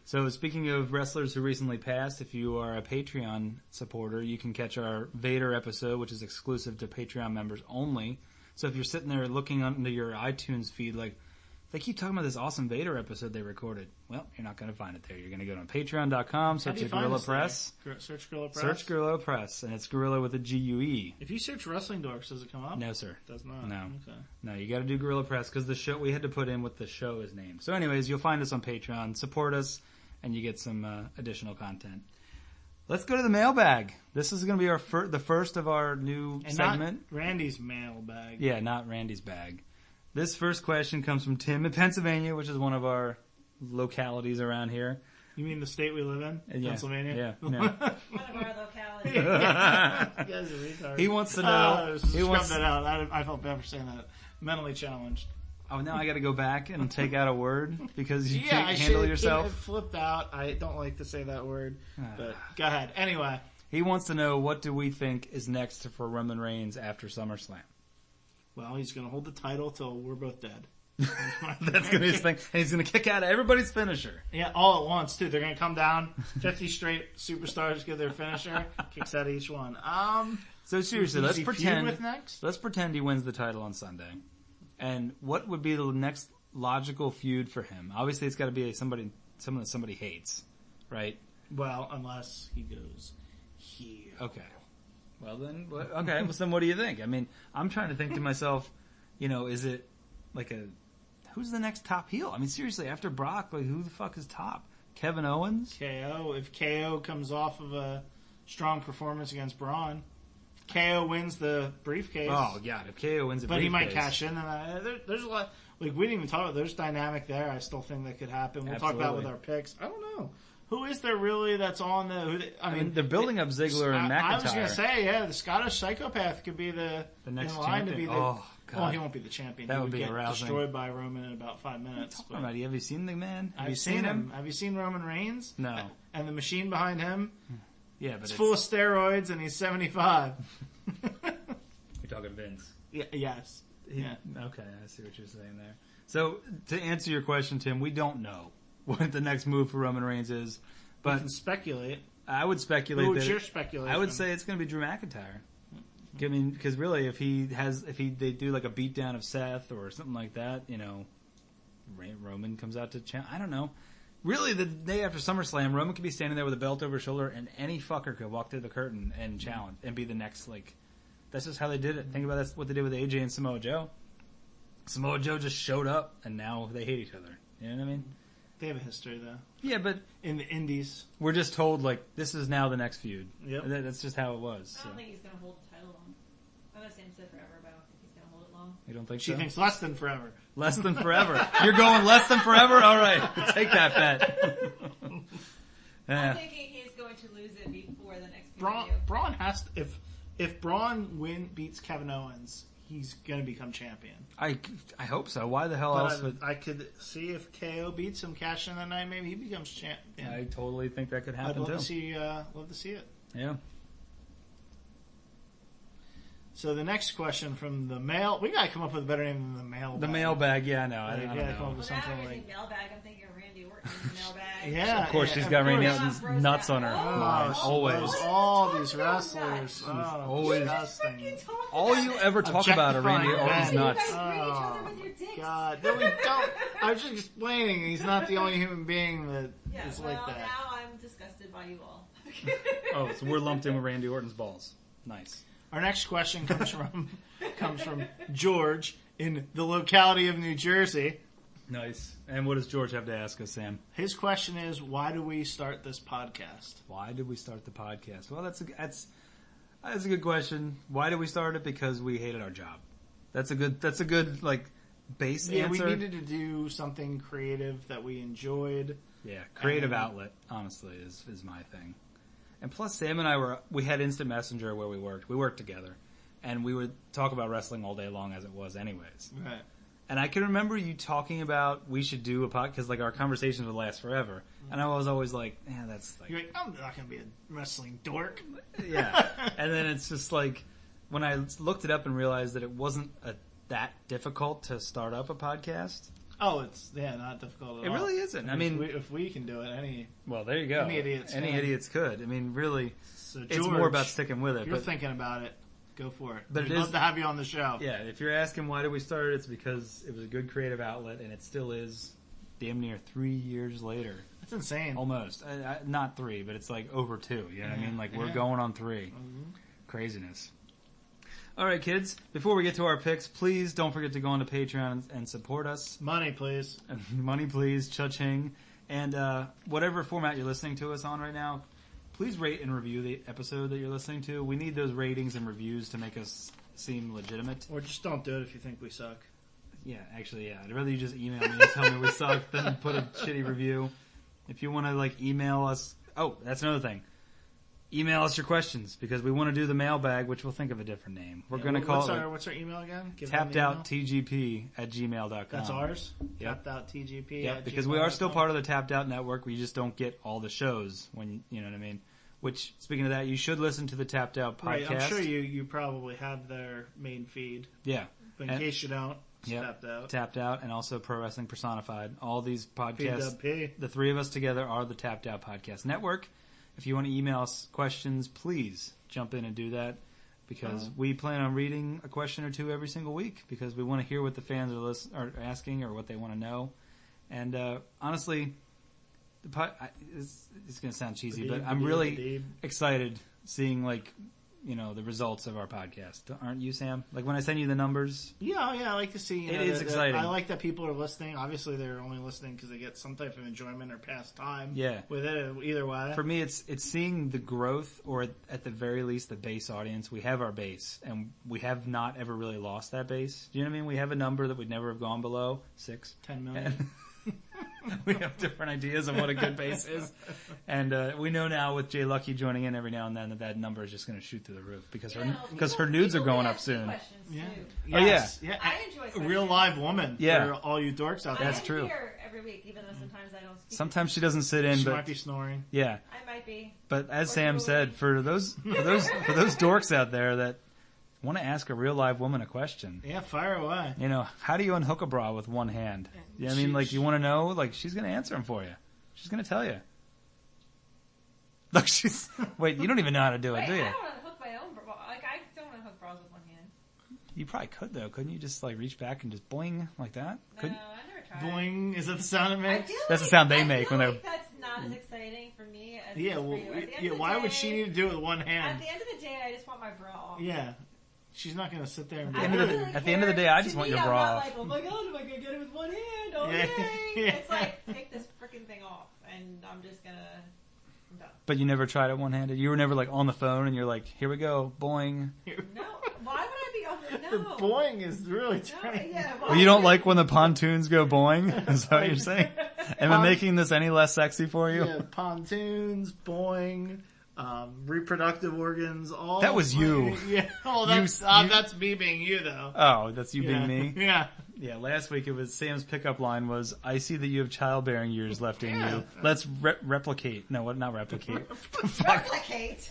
So, speaking of wrestlers who recently passed, if you are a Patreon supporter, you can catch our Vader episode, which is exclusive to Patreon members only. So, if you're sitting there looking under your iTunes feed, like, They keep talking about this awesome Vader episode they recorded. Well, you're not going to find it there. You're going to go to patreon.com, search Guerrilla Press. Search Guerrilla Press? Search Guerrilla Press, and it's Guerrilla with a G-U-E. If you search Wrestling Dorks, does it come up? No, sir. Does not? No. Okay. No, you got to do Guerrilla Press because the show, we had to put in what the show is named. So anyways, you'll find us on Patreon. Support us, and you get some additional content. Let's go to the mailbag. This is going to be the first of our new segment. Not Randy's mailbag. Yeah, not Randy's bag. This first question comes from Tim in Pennsylvania, which is one of our localities around here. You mean the state we live in? Yeah. Pennsylvania? Yeah. One of our localities. You guys are retards. He wants to know. That out. I felt bad for saying that. Mentally challenged. Oh, now I got to go back and take out a word because you can't I handle yourself? It flipped out. I don't like to say that word. But go ahead. Anyway. He wants to know, what do we think is next for Roman Reigns after SummerSlam? Well, he's going to hold the title till we're both dead. That's going to be his thing. And he's going to kick out everybody's finisher. Yeah, all at once, too. They're going to come down. 50 straight superstars give their finisher. Kicks out each one. So seriously, let's pretend. With next? Let's pretend he wins the title on Sunday. And what would be the next logical feud for him? Obviously, it's got to be someone that somebody hates, right? Well, unless he goes heel. Okay. Well then, okay. Well, then what do you think? I mean, I'm trying to think to myself, is it like who's the next top heel? I mean, seriously, after Brock, like who the fuck is top? Kevin Owens? KO. If KO comes off of a strong performance against Braun, KO wins the briefcase. Oh god, if KO wins the briefcase, but he might cash in. And there's a lot. Like we didn't even talk about. There's dynamic there. I still think that could happen. We'll talk about it with our picks. I don't know. Who is there really that's on the... I mean, they're building up Ziggler and McIntyre. I was going to say, the Scottish Psychopath could be the next in line champion. To be the... Oh, God. Well, he won't be the champion. That he would be get arousing. Destroyed by Roman in about 5 minutes. What are you talking about? Have you seen the man? Have you seen him? Have you seen Roman Reigns? No. And the machine behind him? Yeah, but it's full of steroids and he's 75. You're talking Vince. Yeah, yes. Yeah. Okay, I see what you're saying there. So, to answer your question, Tim, we don't know what the next move for Roman Reigns is. But you can speculate. I would speculate. What's your speculation? I would say it's going to be Drew McIntyre. I mean, because really, if they do like a beatdown of Seth or something like that, Roman comes out to challenge. I don't know. Really, the day after SummerSlam, Roman could be standing there with a belt over his shoulder, and any fucker could walk through the curtain and challenge and be the next. Like, that's just how they did it. Think about that's what they did with AJ and Samoa Joe. Samoa Joe just showed up, and now they hate each other. You know what I mean? They have a history, though. Yeah, but in the Indies, we're just told like this is now the next feud. Yep. That's just how it was. I don't think he's going to hold the title long. I know Sam said forever, but I don't think he's going to hold it long. You don't think she so? Thinks less than forever. Less than forever. You're going less than forever? All right, take that bet. I'm thinking he's going to lose it before the next feud. Braun has to, if Braun beats Kevin Owens, he's going to become champion. I hope so. Why the hell else would... I could see if KO beats him, cash in that night, maybe he becomes champion. I totally think that could happen, I'd love too. Love to see it. Yeah. So the next question from the mail... We got to come up with a better name than the mailbag. The mailbag, yeah, no. I don't know. Come up with something now like... mailbag, I'm thinking of Randy Orton's mailbag. Yeah. Of course, she's got Randy Orton's nuts on her mind. Always. All these wrestlers. Always. Disgusting. All you ever talk about are Randy Orton's nuts. Oh, God. No, we don't. I was just explaining he's not the only human being that is like that. Now I'm disgusted by you all. Oh, so we're lumped in with Randy Orton's balls. Nice. Our next question comes from George in the locality of New Jersey. Nice. And what does George have to ask us, Sam? His question is, why do we start this podcast? Why did we start the podcast? Well, that's a good question. Why did we start it? Because we hated our job. That's a good like base answer. We needed to do something creative that we enjoyed. Yeah, creative outlet, honestly, is my thing. And plus, Sam and I we had Instant Messenger where we worked. We worked together. And we would talk about wrestling all day long as it was anyways. Right. And I can remember you talking about we should do a podcast because like our conversations would last forever. And I was always like, yeah, that's like... You're like, I'm not going to be a wrestling dork. Yeah. And then it's just like, when I looked it up and realized that it wasn't that difficult to start up a podcast... Oh, it's not difficult at all. It really isn't. I mean, if we can do it, well, there you go. Any idiots could. I mean, really, so George, it's more about sticking with it. If you're thinking about it, Go for it. But We'd it love is- to have you on the show. Yeah, if you're asking why did we start it, it's because it was a good creative outlet, and it still is damn near 3 years later. That's insane. Almost. Not 3, but it's like over 2. You know what I mean? Like, we're going on 3. Mm-hmm. Craziness. All right, kids. Before we get to our picks, please don't forget to go on to Patreon and support us. Money, please. Money, please. Cha-ching. And whatever format you're listening to us on right now, please rate and review the episode that you're listening to. We need those ratings and reviews to make us seem legitimate. Or just don't do it if you think we suck. Yeah, actually, yeah. I'd rather you just email me and tell me we suck than put a shitty review. If you want to, like, email us... Oh, that's another thing. Email us your questions, because we want to do the mailbag, which we'll think of a different name. We're going to call it... What's our email again? Give tappedouttgp@gmail.com. That's ours? Yep. Tappedouttgp Yep, because we are still part of the Tapped Out Network. We just don't get all the shows when, you know what I mean? Which, speaking of that, you should listen to the Tapped Out podcast. Right, I'm sure you probably have their main feed. Yeah. But in case you don't, it's Tapped Out. Tapped Out, and also Pro Wrestling Personified. All these podcasts, PWP. the 3 of us together are the Tapped Out Podcast Network. If you want to email us questions, please jump in and do that, because we plan on reading a question or 2 every single week, because we want to hear what the fans are asking or what they want to know. And honestly, it's going to sound cheesy, but I'm really excited seeing, like, you know, the results of our podcast. Aren't you, Sam? Like, when I send you the numbers? Yeah, I like to see. It is exciting. I like that people are listening. Obviously, they're only listening because they get some type of enjoyment or pastime. Yeah. With it, either way. For me, it's seeing the growth, or at the very least, the base audience. We have our base, and we have not ever really lost that base. Do you know what I mean? We have a number that we'd never have gone below, 6. 10 million. We have different ideas of what a good base is. And we know now with JLucky joining in every now and then that number is just going to shoot through the roof, because her nudes are going up soon. Yeah. Yes. Oh, yeah. I enjoy questions. A real live woman for all you dorks out there. That's true. I am here every week, even though sometimes I don't speak. Sometimes she doesn't sit in, She but might be snoring. yeah. I might be. But as Sam said, for those dorks out there that want to ask a real live woman a question. Yeah, fire away. You know, how do you unhook a bra with one hand? You know what I mean? Like, you want to know? Like, she's going to answer them for you. She's going to tell you. Look, wait, you don't even know how to do it, do you? I don't want to hook my own bra. Like, I don't want to hook bras with one hand. You probably could, though. Couldn't you just, like, reach back and just boing like that? No, I never tried. Boing. Is that the sound it makes? That's the sound they make when they're... That's not as exciting for me as Yeah, it is well, for you. At the end yeah. of the Why day, would she need to do it with one At hand? the end of the day, I just want my bra off. Yeah. She's not going to sit there and be At the end of the day, I just want your bra I'm not off. like, oh my god, am I going to get it with one hand? Oh, Yeah. yay. It's like, take this freaking thing off, and I'm just going to... I'm done. But you never tried it one-handed? You were never, like, on the phone and you're like, here we go, boing. No. Why would I be on the... No. The boing is really No, tiny. yeah, Well, you don't like when the pontoons go boing? Is that what you're saying? Am I making this any less sexy for you? Yeah, pontoons, boing, reproductive organs, all. That was you. Yeah. Oh, that's me being you, though. Oh, that's you Yeah. being me? Yeah. Yeah, last week it was Sam's pickup line was, I see that you have childbearing years left in Yeah. you. Let's replicate. No, what? Not replicate. Replicate.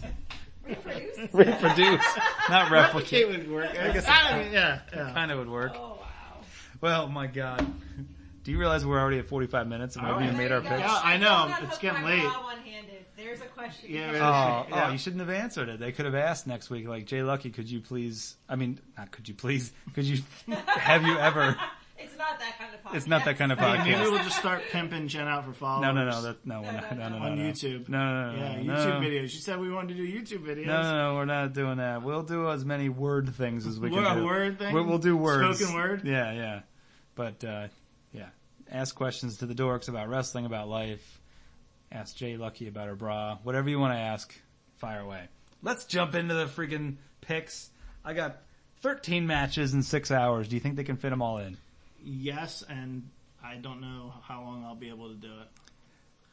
Reproduce. Reproduce. Not replicate. Replicate would work. I guess. It Yeah. kind of would work. Oh, wow. Well, my God. Do you realize we're already at 45 minutes and we haven't even made our There you picks? go. Yeah, I know. don't It's hook getting my late. bra one-handed. There's a question. Yeah, Oh, you shouldn't have answered it. They could have asked next week, like, JLucky, could you please, not could you please, could you, have you ever, It's not that kind of podcast. it's not that kind of Hey, maybe podcast. we'll just start pimping Jen out for followers. No, No, On YouTube. No, Yeah, no. YouTube videos. You said we wanted to do YouTube videos. No, we're not doing that. We'll do as many word things as we can do. Word thing? We'll do words. Spoken word? Yeah. But, yeah. Ask questions to the dorks about wrestling, about life. Ask JLucky about her bra. Whatever you want to ask, fire away. Let's jump into the freaking picks. I got 13 matches in 6 hours. Do you think they can fit them all in? Yes, and I don't know how long I'll be able to do it.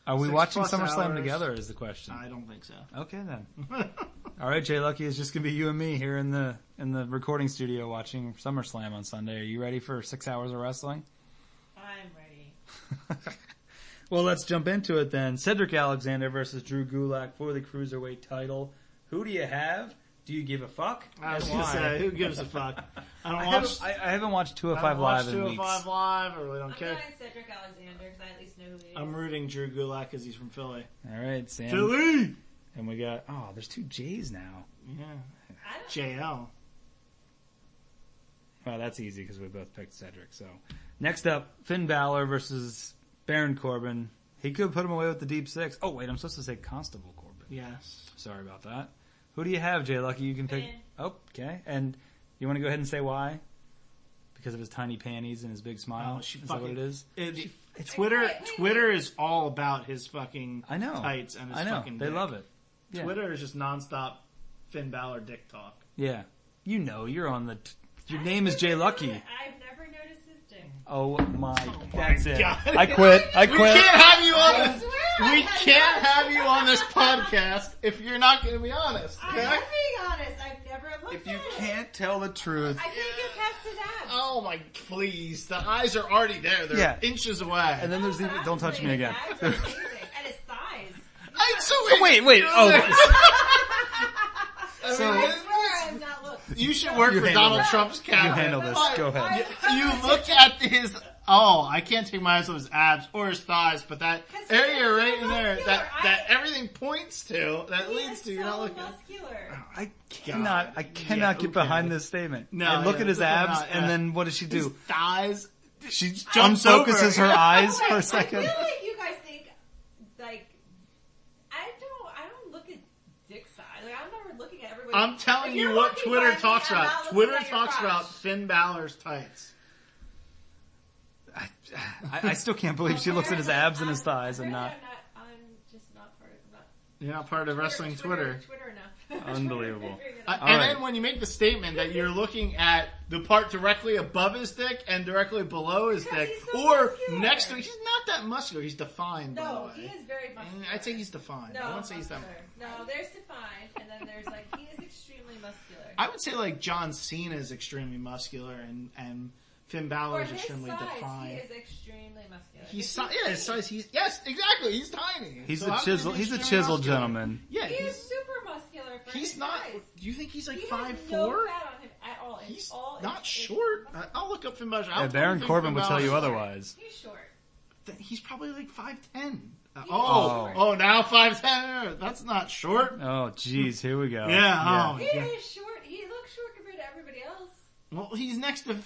Are we 6+ watching SummerSlam hours. together is the question. I don't think so. Okay, then. All right, JLucky, it's just going to be you and me here in the recording studio watching SummerSlam on Sunday. Are you ready for 6 hours of wrestling? I'm ready. Well, let's jump into it then. Cedric Alexander versus Drew Gulak for the Cruiserweight title. Who do you have? Do you give a fuck? I was And going to why? say, who gives a fuck? I haven't watched 205 Live in weeks. 205 Live. I really don't I'm care. going Cedric Alexander because I at least know who he is. I'm rooting Drew Gulak because he's from Philly. All right, Sam. Philly! And we got, there's 2 J's now. Yeah. I don't JL. Well, that's easy because we both picked Cedric. So next up, Finn Balor versus Baron Corbin. He could put him away with the deep six. Oh wait, I'm supposed to say Constable Corbin. Yes. Sorry about that. Who do you have, JLucky? You can pick. Finn. Oh, okay. And you want to go ahead and say why? Because of his tiny panties and his big smile. Is that what it is? Twitter is all about his fucking I know. tights and his I know. fucking They dick. love it. Yeah. Twitter is just nonstop Finn Balor dick talk. Yeah. You know, you're on the. Your name is JLucky. I've never noticed his dick. Oh my. That's it. God. I quit. I We quit. can't have you on I this. swear We I have can't not. have you on this podcast if you're not going to be honest. I'm Okay? not being honest. I've never looked If you at it. can't tell the truth. I think it passed his abs. Oh my, please! The eyes are already there. They're Yeah. inches away. And then there's even. Don't touch me again. His abs are amazing. And his thighs. So Wait. Oh. I So swear I have not looked. you should work You for handle Donald this. Trump's cabinet. You handle this. Go ahead. You look at his. Oh, I can't take my eyes off his abs or his thighs, but that 'Cause area he is right so in there, muscular. that everything points to, that He leads is to, you're so not looking. muscular. I cannot Yeah, get behind this statement. No, and look yeah, at his look at abs, that, and yeah. then what does she His do? thighs. She jumps unfocuses over. her eyes for Wait, a second. I feel like you guys think, like, I don't look at dick size. Like, I'm never looking at everybody. I'm telling If you you're what walking Twitter by me, talks I'm about. not looking Twitter at your talks crotch. about Finn Balor's tights. I still can't believe she looks at his abs and his thighs and not. I'm just not part of. I'm not You're not part of wrestling Twitter. Twitter enough. Unbelievable. And All right. then when you make the statement that you're looking at the part directly above his dick and directly below his Because dick, he's so or muscular. next to, he's not that muscular. He's defined. by No, the he way. is very muscular. I'd say he's defined. No, I wouldn't say he's that. muscular. No, there's defined, and then there's like he is extremely muscular. I would say like John Cena is extremely muscular, and Finn Balor For is his extremely size, defined. he is extremely muscular. He's his size. Yes, exactly. He's tiny. He's So a how can chisel. he be He's a extremely chiseled muscular? gentleman. Yeah, He is he's super muscular for his not. size. Do you think he's like He 5'4"? has no fat on him at all. It's He's all, not it's short. muscle. I'll look up Finn Balor. Yeah, Baron Corbin would tell you otherwise. He's short. He's probably like 5'10". Oh. Oh, now 5'10". That's not short. Oh, jeez, here we go. Yeah, He Yeah. is short. He looks short compared to everybody else. Well, he's next to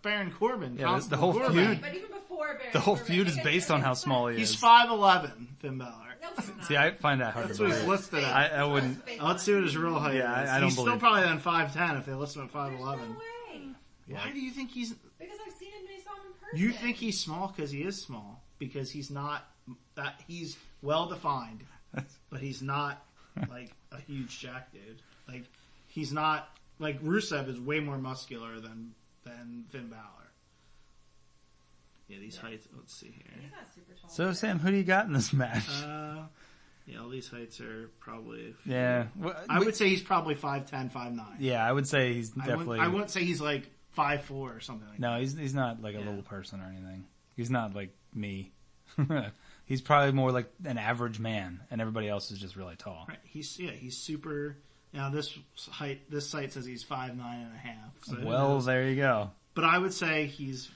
Baron Corbin. Yeah, Constable the whole Corbin. feud- But even before Baron The whole Corbin, feud is because based on how it's small not- he is. He's 5'11", Finn Balor. No, he's not. See, I find that hard That's to what he's believe. listed at. I wouldn't. Let's see what his real height Yeah, is. I don't He's believe. still probably on 5'10" if they list him at There's 5'11". no way. Why do you think he's... Because I've seen him and I saw him in person. You think he's small because he is small. Because he's not... that He's well-defined. But he's not, like, a huge jack dude. Like, he's not... Like, Rusev is way more muscular than Finn Balor. Yeah, these heights... Let's see here. He's not super tall. So, Sam, who do you got in this match? Yeah, all these heights are probably... Yeah. I would say he's probably 5'10", 5'9". Yeah, I would say he's definitely. I wouldn't say he's like 5'4" or something like that. No, he's not like a Yeah. little person or anything. He's not like me. He's probably more like an average man, and everybody else is just really tall. Right. He's super... Now, this site says he's 5'9" and a half. So who Well, knows? there you go. But I would say he's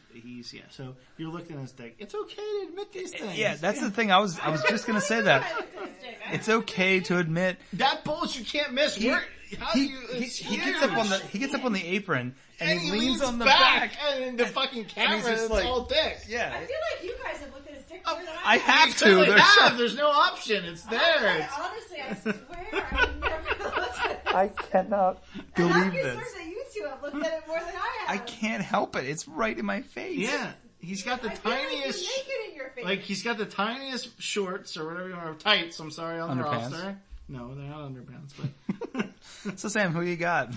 yeah. So you're looking at his dick. It's okay to admit these things. Yeah, that's the thing. I was just gonna say that. It's okay to admit That bullet you can't miss. he He gets up on the apron and he leans on the back, back. and the fucking camera he's just is like- all dick. Yeah, I feel like you guys have looked at his dick more than I have You to. totally There's have. There's no option. It's there. Honestly, I swear I've never looked at it. I cannot And I'm believe concerned this. that you two have looked at it more than I I have. can't help it. It's right in my face. Yeah, he's got the I feel like tiniest. you're naked in your face. Like he's got the tiniest shorts or whatever you want, or tights. I'm sorry, on the Underpants. roster. No, they're not underpants. But So Sam, who you got?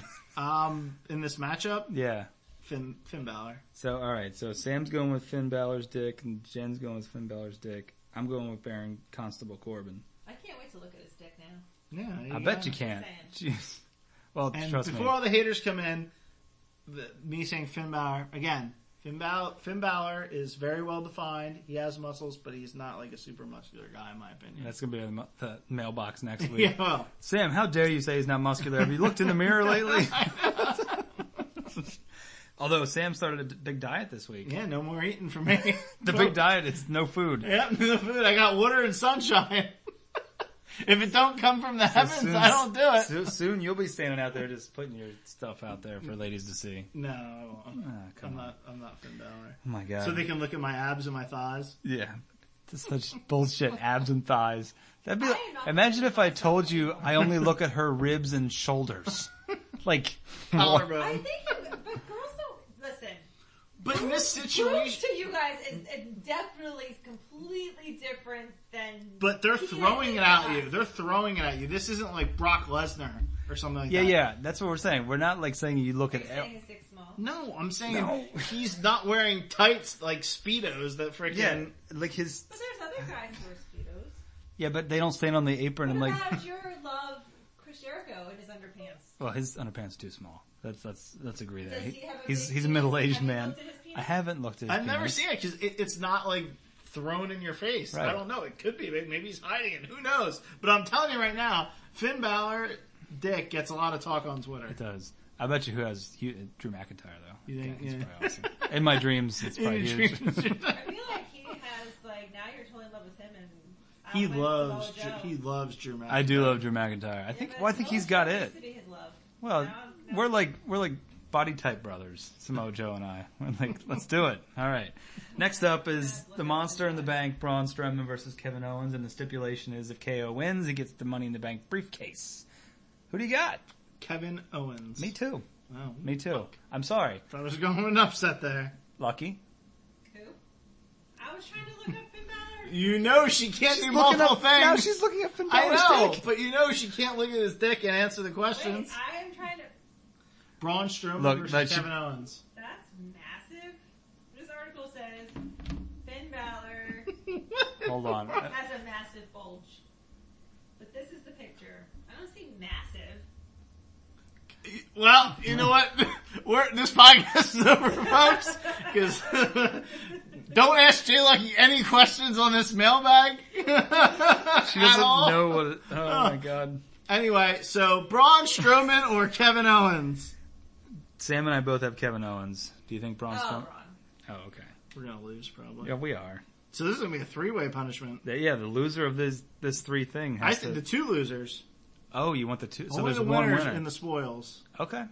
in this matchup, Yeah. Finn Balor. So all right. So Sam's going with Finn Balor's dick, and Jen's going with Finn Balor's dick. I'm going with Baron Constable Corbin. I can't wait to look at his dick now. Yeah, I bet you can't. Jeez. Well, And trust before me. all the haters come in, me saying Finn Balor again. Finn Balor is very well defined. He has muscles, but he's not like a super muscular guy, in my opinion. That's gonna be in the mailbox next week. Yeah, well, Sam, how dare you say he's not muscular? Have you looked in the mirror lately? Although Sam started a big diet this week. yeah, no more eating for me. The big diet is no food. Yep, the food. I got water and sunshine. If it don't come from the heavens, I don't do it. Soon you'll be standing out there just putting your stuff out there for ladies to see. No, I won't. I'm not Finn Balor. Oh my god. So they can look at my abs and my thighs? Yeah. Just such bullshit. Abs and thighs. That'd be like, imagine if I told you I only look at her ribs and shoulders. Like, collarbone. I think, but girls don't listen. But in this Boobs situation, to you guys is definitely completely different than. but they're throwing it at you. They're throwing it at you. This isn't like Brock Lesnar or something like that. yeah. That's what we're saying. We're not like saying you look Are you at. saying his dick's small? No, I'm saying he's not wearing tights like Speedos that freaking. Yeah, like his. But there's other guys who wear Speedos. Yeah, but they don't stand on the apron and What like. about your love, Chris Jericho, in his underpants? Well, his underpants are too small. Let's agree there. Does he have a He's big a middle-aged penis? Have you man. looked at his penis? I haven't looked at his I've never penis. seen it because it's not like thrown in your face. Right. I don't know. It could be. Maybe he's hiding it. Who knows? But I'm telling you right now, Finn Balor dick gets a lot of talk on Twitter. It does. I bet you who has Drew McIntyre though. You think? He's Yeah. probably awesome. In my dreams, it's probably In your huge. dreams. I feel like he has like now you're totally in love with him and. He outwits loves Drew McIntyre. I do love Drew McIntyre. I think he's got it. To be his love. Well, Now- we're like body type brothers, Samoa Joe and I. We're like, let's do it. All right. Next up is the Monster in the Bank, Braun Strowman versus Kevin Owens, and the stipulation is if KO wins, he gets the Money in the Bank briefcase. Who do you got? Kevin Owens. Me too. Oh, Me too. I'm sorry. I was going with an upset there. Lucky. Who? I was trying to look up Finn Balor. You know she can't do Looking multiple up, things. now she's looking up Finn I Balor's know, dick. but you know she can't look at his dick and answer the Wait, questions. I am trying to. Braun Strowman Look, versus that she- Kevin Owens. That's massive. This article says Finn Balor Hold on. has a massive bulge. But this is the picture. I don't see massive. Well, you know what? This podcast is over, folks. Because don't ask JLucky any questions on this mailbag. She doesn't know what it, oh my god. Anyway, so Braun Strowman or Kevin Owens? Sam and I both have Kevin Owens. Do you think Braun Strowman? Ron. Oh, okay. We're going to lose, probably. Yeah, we are. So this is going to be a three-way punishment. Yeah, the loser of this three thing I has think to... the two losers. Oh, you want the two? So Only there's the one winners winner. in the spoils. Okay.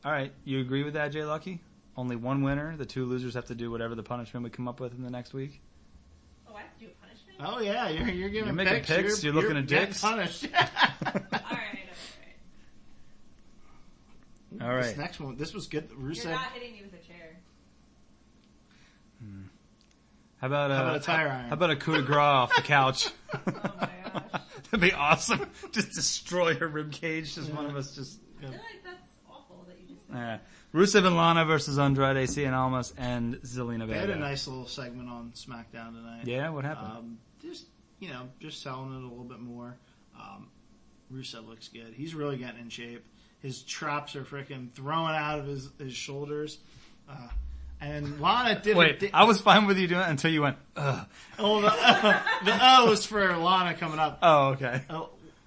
All right. You agree with that, JLucky? Only one winner. The two losers have to do whatever the punishment we come up with in the next week. Oh, I have to do a punishment? Oh, yeah. You're giving You're making picks, you're looking at getting dicks. punished. Alright. All right. This next one, this was good. You're Rusev. not hitting me with a chair. How about a tire iron? How about a coup de grace off the couch? Oh my gosh. That'd be awesome. Just destroy her rib cage. Just one of us just... I feel like that's awful that you just said. Rusev and Lana versus Andrade, Cien Almas, and Zelina They had Vega. a nice little segment on SmackDown tonight. Yeah, what happened? Just selling it a little bit more. Rusev looks good. He's really getting in shape. His traps are freaking throwing out of his shoulders. And Lana did Wait, I was fine with you doing it until you went, ugh. Oh, the O is for Lana coming up. Oh, okay.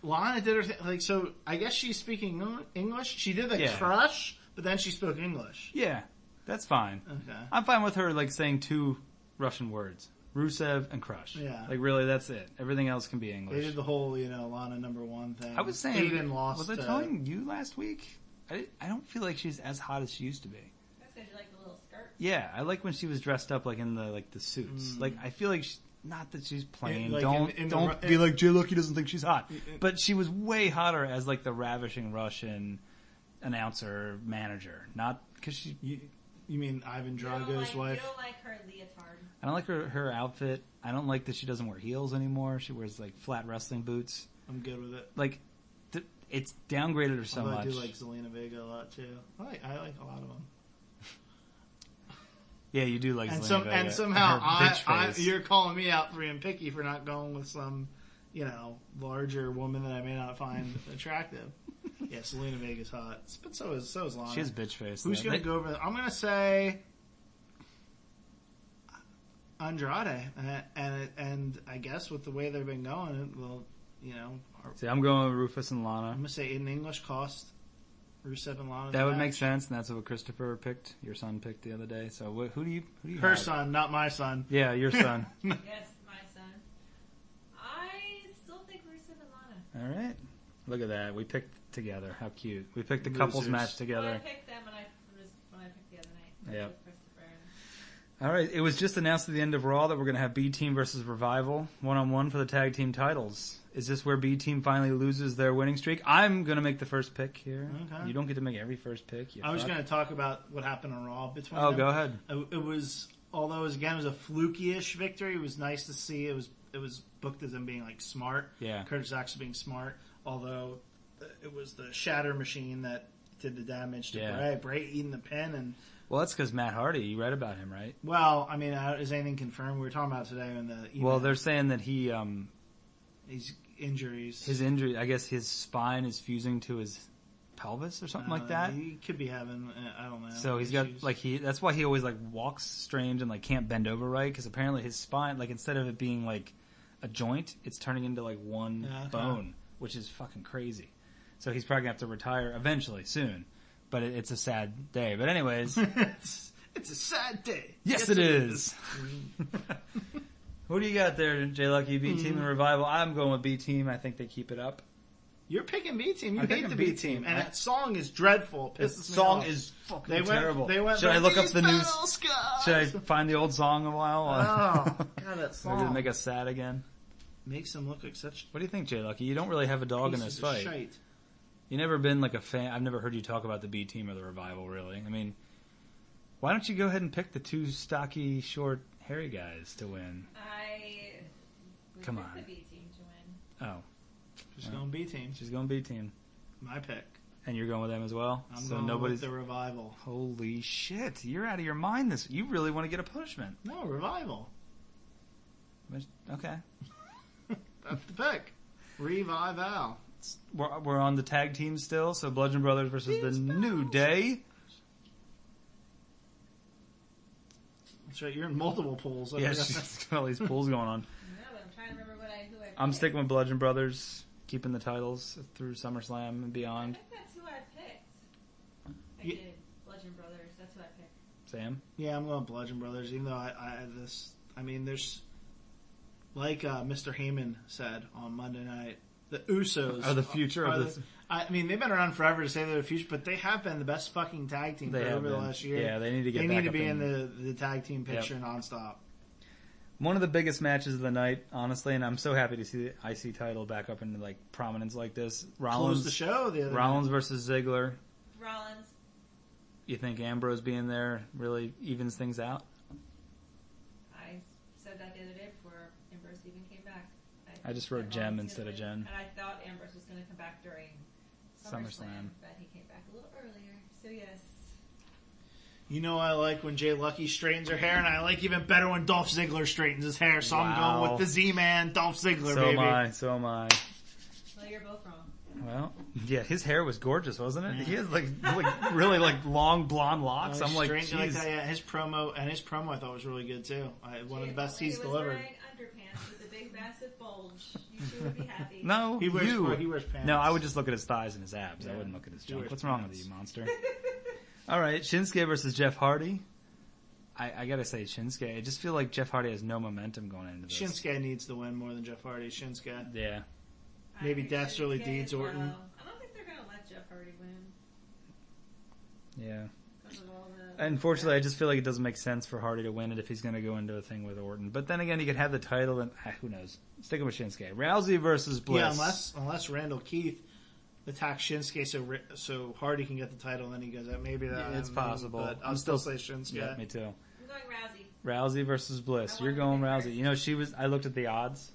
Lana did her thing. Like, so I guess she's speaking English. She did the Yeah. crush, but then she spoke English. Yeah, that's fine. Okay. I'm fine with her, like, saying two Russian words. Rusev and Crush. Yeah. Like, really, that's it. Everything else can be They English. did the whole, Lana #1 thing. I was saying, Aiden lost. was I telling you last week? I don't feel like she's as hot as she used to be. That's because you like the little skirt. Yeah, I like when she was dressed up like in the suits. Like I feel like not that she's plain. like don't in the don't be like JLucky doesn't think she's hot. But she was way hotter as like the ravishing Russian announcer manager. Not because she. You mean Ivan Drago's wife? You don't like her leotard. I don't like her outfit. I don't like that she doesn't wear heels anymore. She wears like flat wrestling boots. I'm good with it. Like it's downgraded her so Although much. I do like Zelina Vega a lot too. I like a lot of them. Yeah, you do like And Zelina Vega. and somehow Her bitch face. you're calling me out for being picky for not going with some, larger woman that I may not find attractive. Yeah, Zelina Vega's hot, but so is Lana. She has bitch face. Who's though. gonna go over? I'm gonna say Andrade, and I guess with the way they've been going, well, See, I'm going with Rufus and Lana. I'm gonna say in English cost Rusev and Lana. That would make sense, and that's what Christopher picked. Your son picked the other day. So who do you Her have? son, not my son. Yeah, your son. Yes, my son. I still think Rusev and Lana. All right. Look at that. We picked together. How cute. We picked the couples match together. Well, I picked them when I picked the other night. Yep. Christopher. All right. It was just announced at the end of Raw that we're going to have B Team versus Revival 1-on-1 for the tag team titles. Is this where B Team finally loses their winning streak? I'm going to make the first pick here. Okay. You don't get to make every first pick. I was going to talk about what happened on Raw between Oh, them. go ahead. It was, although it was a fluky-ish victory, it was nice to see. It was booked as them being like smart. Yeah. Curtis actually being smart, although it was the shatter machine that did the damage to Bray. Bray eating the pin and... Well, that's because Matt Hardy. You read about him, right? Well, I mean, is anything confirmed? We were talking about today in the email. Well, they're saying that His injuries. his injury, I guess his spine is fusing to his pelvis or something like that. He could be having, I don't know. So he's got, that's why he always, walks strange and, can't bend over right, because apparently his spine, instead of it being, a joint, it's turning into, one bone, which is fucking crazy. So he's probably going to have to retire eventually, soon. But it's a sad day. But anyways. It's a sad day. Yes, it is. Who do you got there, JLucky? B Team and Revival? I'm going with B Team. I think they keep it up. You're picking B Team. You I'm hate picking the B B Team. Team. And that song is dreadful. It pisses This me song off. is fucking terrible. Should I look up the news? Should I find the old song a while? Oh, God, that Or does it song. make us sad again? Makes him look like such What do you think, JLucky? You don't really have a dog in this pieces of fight. shite. You never been a fan. I've never heard you talk about the B Team or the Revival, really. I mean, why don't you go ahead and pick the two stocky, short, hairy guys to win? Come on. The B Team to win. Oh. She's going B Team. She's going B Team. My pick. And you're going with them as well? I'm going with the Revival. Holy shit. You're out of your mind. You really want to get a punishment. No, Revival. Okay. That's the pick. Revival. We're on the tag team still, so Bludgeon Brothers versus the New Day. That's right, you're in multiple pools. Yeah, she's got all these pools going on. No, but I'm trying to remember who I picked. I'm sticking with Bludgeon Brothers, keeping the titles through SummerSlam and beyond. I think that's who I picked. I did. Bludgeon Brothers. That's who I picked. Sam? Yeah, I'm going Bludgeon Brothers, even though there's, like Mr. Heyman said on Monday night, the Usos are the future of this. They've been around forever to say they're the future, but they have been the best fucking tag team over the last year. Yeah, they need to get They back need to up be in the tag team picture nonstop. One of the biggest matches of the night, honestly, and I'm so happy to see the IC title back up into prominence like this. Close the show the other Rollins night. versus Ziggler. Rollins. You think Ambrose being there really evens things out? I said that the other day before Ambrose even came back. I just wrote Jem instead of Jen. And I thought Ambrose was going to come back during SummerSlam, but he came back a little earlier. So yes. You know I like when JLucky straightens her hair, and I like even better when Dolph Ziggler straightens his hair, so I'm going with the Z-Man, Dolph Ziggler, baby. So am I. Well, you're both wrong. Well, yeah, his hair was gorgeous, wasn't it? He has really long blonde locks. I'm like, geez. jeez. Yeah, his promo I thought was really good too. One of the best he's delivered. He was wearing underpants with a big massive bulge. You two would be happy. No, he wears pants. No, I would just look at his thighs and his abs. Yeah. I wouldn't look at his junk. wears What's wrong pants. with you, monster? All right, Shinsuke versus Jeff Hardy. I gotta say Shinsuke. I just feel like Jeff Hardy has no momentum going into this. Shinsuke needs to win more than Jeff Hardy. Shinsuke. Yeah. Maybe Dastardly Deeds well. Orton. I don't think they're going to let Jeff Hardy win. Yeah. Because of all the... Unfortunately, I just feel like it doesn't make sense for Hardy to win it if he's going to go into a thing with Orton. But then again, he could have the title, and who knows? Sticking with Shinsuke. Rousey versus Bliss. Yeah, unless Randall Keith attacks Shinsuke so Hardy can get the title, and then he goes out. Maybe that. It's possible. But I'll still say Shinsuke. Yeah, me too. I'm going Rousey. Rousey versus Bliss. You're going Rousey. You know, I looked at the odds,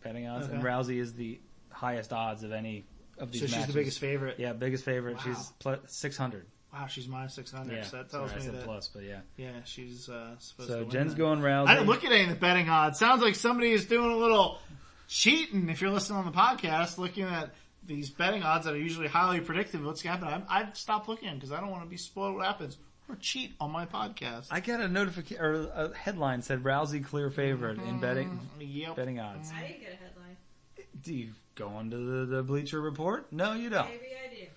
betting odds, and Rousey is the highest odds of any of these matches. So she's the biggest favorite? Yeah, biggest favorite. Wow. She's plus 600. Wow, she's minus 600. Yeah, so that tells I me said that. plus, but yeah. Yeah, she's supposed to So win. Jen's that. going Rousey. I didn't look at any of the betting odds. Sounds like somebody is doing a little cheating if you're listening on the podcast, looking at these betting odds that are usually highly predictive of what's going to happen. I've stopped looking because I don't want to be spoiled what happens or cheat on my podcast. I got a notification or a headline said Rousey clear favorite in betting odds. I didn't get a headline. Do you go onto the Bleacher Report? No, you don't. Maybe I do.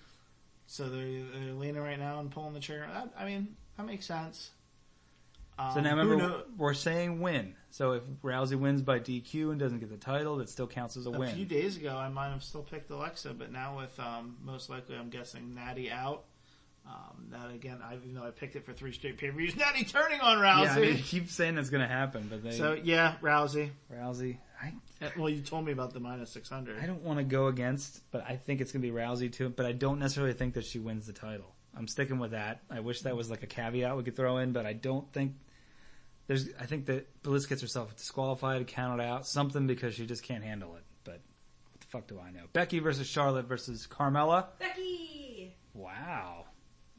So they're leaning right now and pulling the trigger. That makes sense. So now remember, we're saying win. So if Rousey wins by DQ and doesn't get the title, that still counts as a win. A few days ago, I might have still picked Alexa, but now with most likely, I'm guessing Natty out. That again, even though I picked it for 3 straight pay-per-views, Natty turning on Rousey. Yeah, I mean, keep saying that's going to happen, but Rousey. Well, you told me about the minus 600. I don't want to go against, but I think it's going to be Rousey too. But I don't necessarily think that she wins the title. I'm sticking with that. I wish that was like a caveat we could throw in, but I don't think I think that Bliss gets herself disqualified, counted out, something because she just can't handle it. But what the fuck do I know? Becky versus Charlotte versus Carmella. Becky. Wow.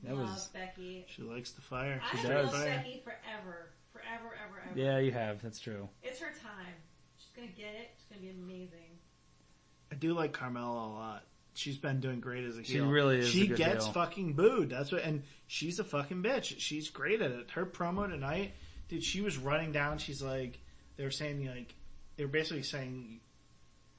Love Becky. She likes the fire. I've loved Becky forever. Forever, ever, ever. Yeah, you have. That's true. It's her time. She's going to get it. She's going to be amazing. I do like Carmella a lot. She's been doing great as a heel. She really is. She gets fucking booed. That's what, and she's a fucking bitch. She's great at it. Her promo tonight, dude, she was running down. She's like, they were saying, like, they were basically saying,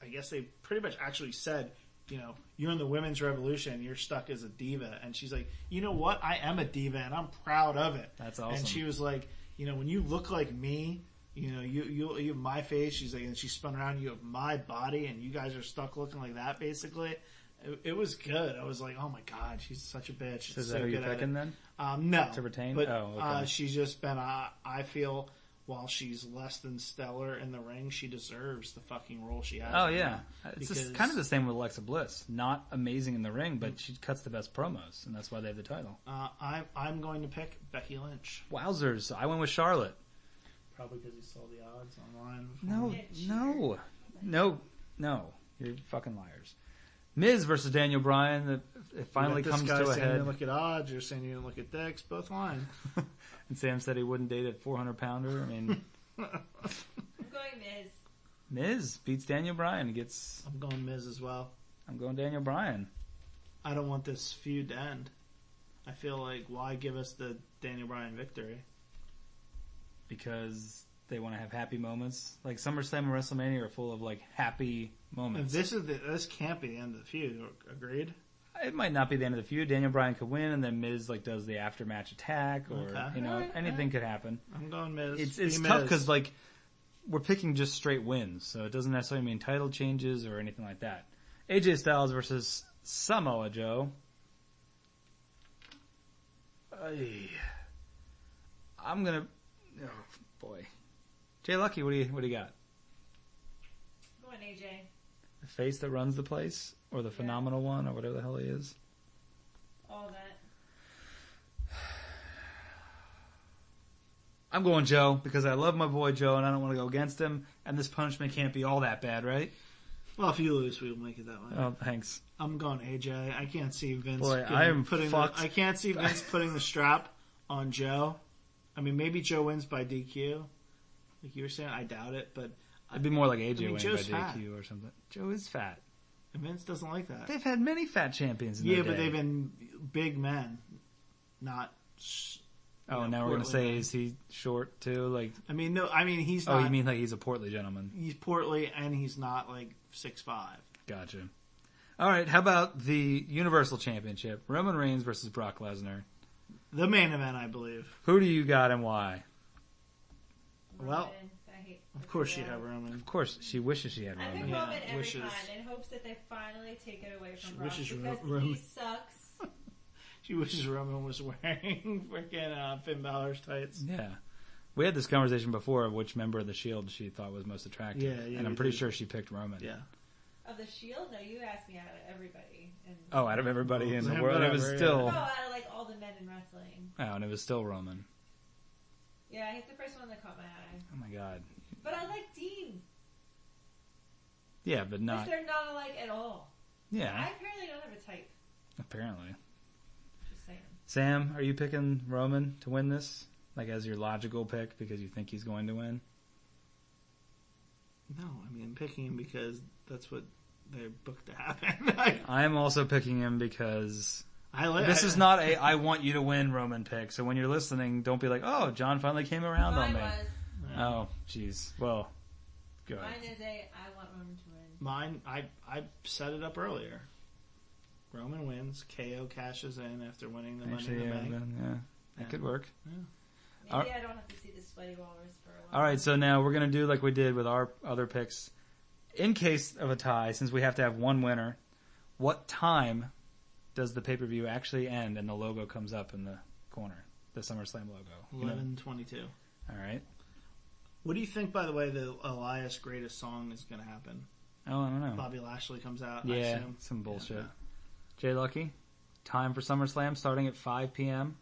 I guess they pretty much actually said, you know, you're in the women's revolution. You're stuck as a diva. And she's like, you know what? I am a diva, and I'm proud of it. That's awesome. And she was like, you know, when you look like me, you know, you have my face. She's like, and she spun around. You have my body, and you guys are stuck looking like that, basically. It was good. I was like, oh my god, she's such a bitch. So is that who you're picking then? No. To retain? But okay. She's just been, I feel, while she's less than stellar in the ring, she deserves the fucking role she has. Oh, yeah. It's just kind of the same with Alexa Bliss. Not amazing in the ring, but she cuts the best promos, and that's why they have the title. I'm going to pick Becky Lynch. Wowzers. I went with Charlotte. Probably because you saw the odds online. No. You're fucking liars. Miz versus Daniel Bryan. It finally comes to a head. You didn't look at odds. You're saying you didn't look at dicks. Both lying. And Sam said he wouldn't date a 400-pounder. I mean, I'm going Miz. Miz beats Daniel Bryan. I'm going Miz as well. I'm going Daniel Bryan. I don't want this feud to end. I feel like, why give us the Daniel Bryan victory? Because they want to have happy moments. Like SummerSlam and WrestleMania are full of like happy moments. This can't be the end of the feud. Agreed. It might not be the end of the feud. Daniel Bryan could win, and then Miz like does the after match attack, or anything could happen. I'm going Miz. It's tough because like we're picking just straight wins, so it doesn't necessarily mean title changes or anything like that. AJ Styles versus Samoa Joe. I'm gonna. Oh boy, JLucky, what do you got? I'm going AJ. The face that runs the place, or the phenomenal one, or whatever the hell he is. All that. I'm going Joe because I love my boy Joe, and I don't want to go against him. And this punishment can't be all that bad, right? Well, if you lose, we'll make it that way. Oh, thanks. I'm going AJ. I can't see Vince. Boy, I am fucked. I can't see Vince putting the strap on Joe. I mean, maybe Joe wins by DQ, like you were saying. I doubt it, but it'd be more like AJ winning Joe's by DQ fat. Or something. Joe is fat. And Vince doesn't like that. They've had many fat champions in their day. But they've been big men, not. Now we're gonna say, is he short too? Like, I mean, no. I mean, he's. Oh, not, you mean like he's a portly gentleman? He's portly, and he's not like 6'5". Gotcha. All right, how about the Universal Championship? Roman Reigns versus Brock Lesnar. The main event, I believe. Who do you got and why? Well, of course you have Roman. Of course, she wishes she had Roman. I think Roman every time in hopes that they finally take it away from Brock because he sucks. She wishes Roman was wearing freaking Finn Balor's tights. Yeah. We had this conversation before of which member of the Shield she thought was most attractive. Yeah, and I'm pretty sure she picked Roman. Yeah. Of the Shield? No, you asked me out of everybody. Out of everybody in the world. It was still... No, out of like all the men in wrestling. Oh, and it was still Roman. Yeah, he's the first one that caught my eye. Oh my god. But I like Dean. Yeah, but not... Because they're not alike at all. Yeah. I apparently don't have a type. Apparently. Just saying. Sam, are you picking Roman to win this? Like as your logical pick because you think he's going to win? No, I mean, I'm picking him because that's what they're booked to happen. I am also picking him because this is not a I want you to win Roman pick. So when you're listening, don't be like, oh, John finally came around on me. Oh, jeez. Well, good. Mine is I want Roman to win. Mine, I set it up earlier. Roman wins. KO cashes in after winning the Money in the Bank. Yeah, that could work. Yeah. Maybe I don't have to see the sweaty walrus for a while. All right, so now we're going to do like we did with our other picks. In case of a tie, since we have to have one winner, what time does the pay-per-view actually end and the logo comes up in the corner? The SummerSlam logo. 11:22. All right. What do you think, by the way, the Elias Greatest song is going to happen? Oh, I don't know. Bobby Lashley comes out, I Yeah, assume. some bullshit. Yeah. JLucky, time for SummerSlam starting at 5 p.m.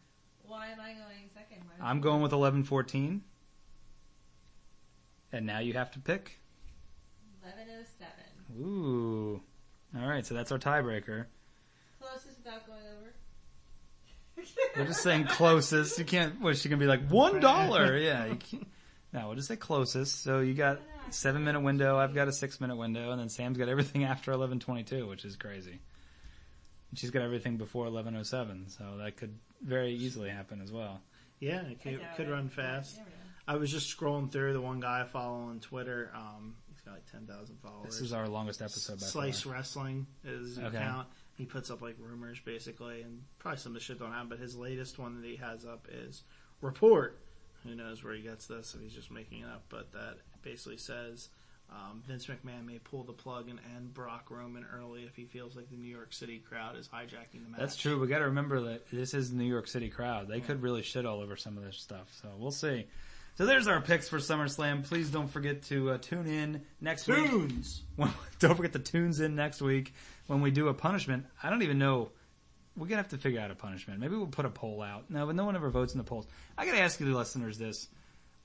Why am I going second? I'm going with 11:14. And now you have to pick. 11:07. Ooh. All right, so that's our tiebreaker. Closest without going over. We're just saying closest. You can't. What, she can be like $1? Yeah. You can't. No, we'll just say closest. So you got a 7-minute window. I've got a 6-minute window, and then Sam's got everything after 11:22, which is crazy. And she's got everything before 11:07, so that could very easily happen as well. Yeah, it could run fast. I was just scrolling through the one guy I follow on Twitter. He's got like 10,000 followers. This is our longest episode by Slice far. Wrestling is his account. He puts up like rumors basically, and probably some of the shit don't happen. But his latest one that he has up is report. Who knows where he gets this? If he's just making it up, but that basically says Vince McMahon may pull the plug and end Brock Roman early if he feels like the New York City crowd is hijacking the match. That's true. We got to remember that this is the New York City crowd. They could really shit all over some of this stuff. So we'll see. So there's our picks for SummerSlam. Please don't forget to tune in next week. Don't forget to tunes in next week when we do a punishment. I don't even know. We're going to have to figure out a punishment. Maybe we'll put a poll out. No, but no one ever votes in the polls. I got to ask you, the listeners, this.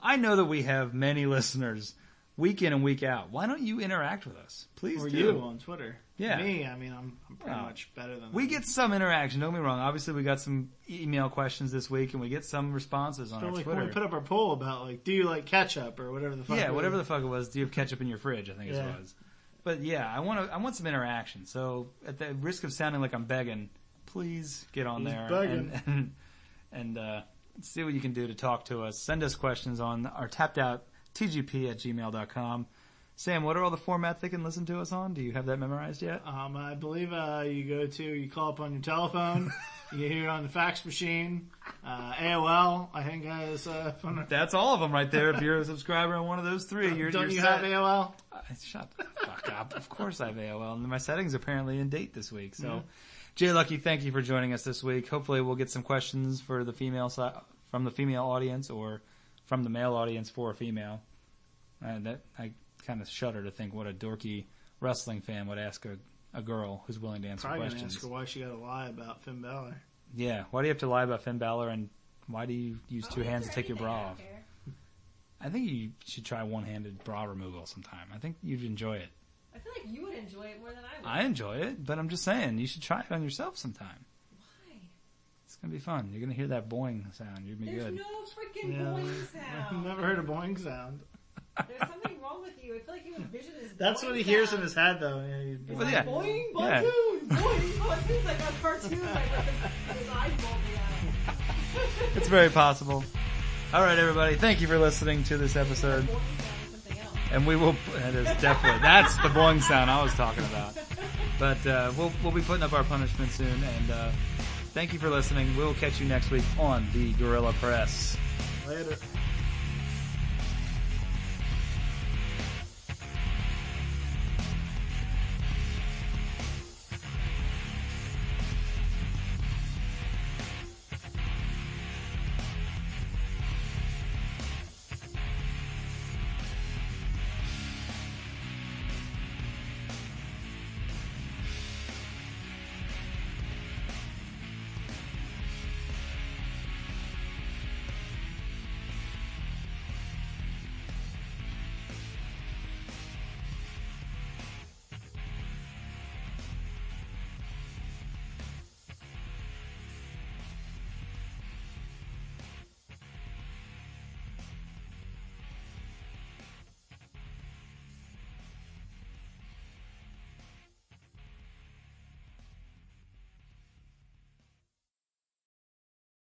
I know that we have many listeners week in and week out. Why don't you interact with us? Please or do. you on Twitter. Yeah. Me, I mean, I'm pretty much better than We them. get some interaction, don't get me wrong. Obviously, we got some email questions this week, and we get some responses on our like Twitter. when we put up our poll about, like, do you like ketchup or whatever the fuck. Yeah, whatever the fuck it was. Do you have ketchup in your fridge? I think it was. But yeah, I want some interaction. So at the risk of sounding like I'm begging, please get on there and see what you can do to talk to us. Send us questions on our tappedouttgp@gmail.com. Sam, what are all the formats they can listen to us on? Do you have that memorized yet? I believe you call up on your telephone, you hear it on the fax machine, AOL, I think has phone. That's all of them right there. If you're a subscriber on one of those three, you're Don't you set. have AOL? Shut the fuck up. Of course I have AOL. And my settings apparently in date this week. So, JLucky, thank you for joining us this week. Hopefully we'll get some questions for the female side, from the female audience or from the male audience for a female. I kind of shudder to think what a dorky wrestling fan would ask a girl who's willing to answer Probably questions. Probably ask her why she got to lie about Finn Balor. Yeah, why do you have to lie about Finn Balor, and why do you use two hands to take your bra off? I think you should try one-handed bra removal sometime. I think you'd enjoy it. I feel like you would enjoy it more than I would. I enjoy it, but I'm just saying, you should try it on yourself sometime. Why? It's going to be fun. You're going to hear that boing sound. You'll be There's good. no freaking boing sound. I've never heard a boing sound. There's something wrong with you. I feel like you envision this. That's what he hears in his head, though. It's Well, like yeah. boing, Yeah. boing, boing, boing. It's like a cartoon, like with his eyes bulging out. It's very possible. All right, everybody. Thank you for listening to this episode. Boing sound is something else. And we will. That is definitely. That's the boing sound I was talking about. But we'll be putting up our punishment soon. And thank you for listening. We'll catch you next week on the Guerrilla Press. Later.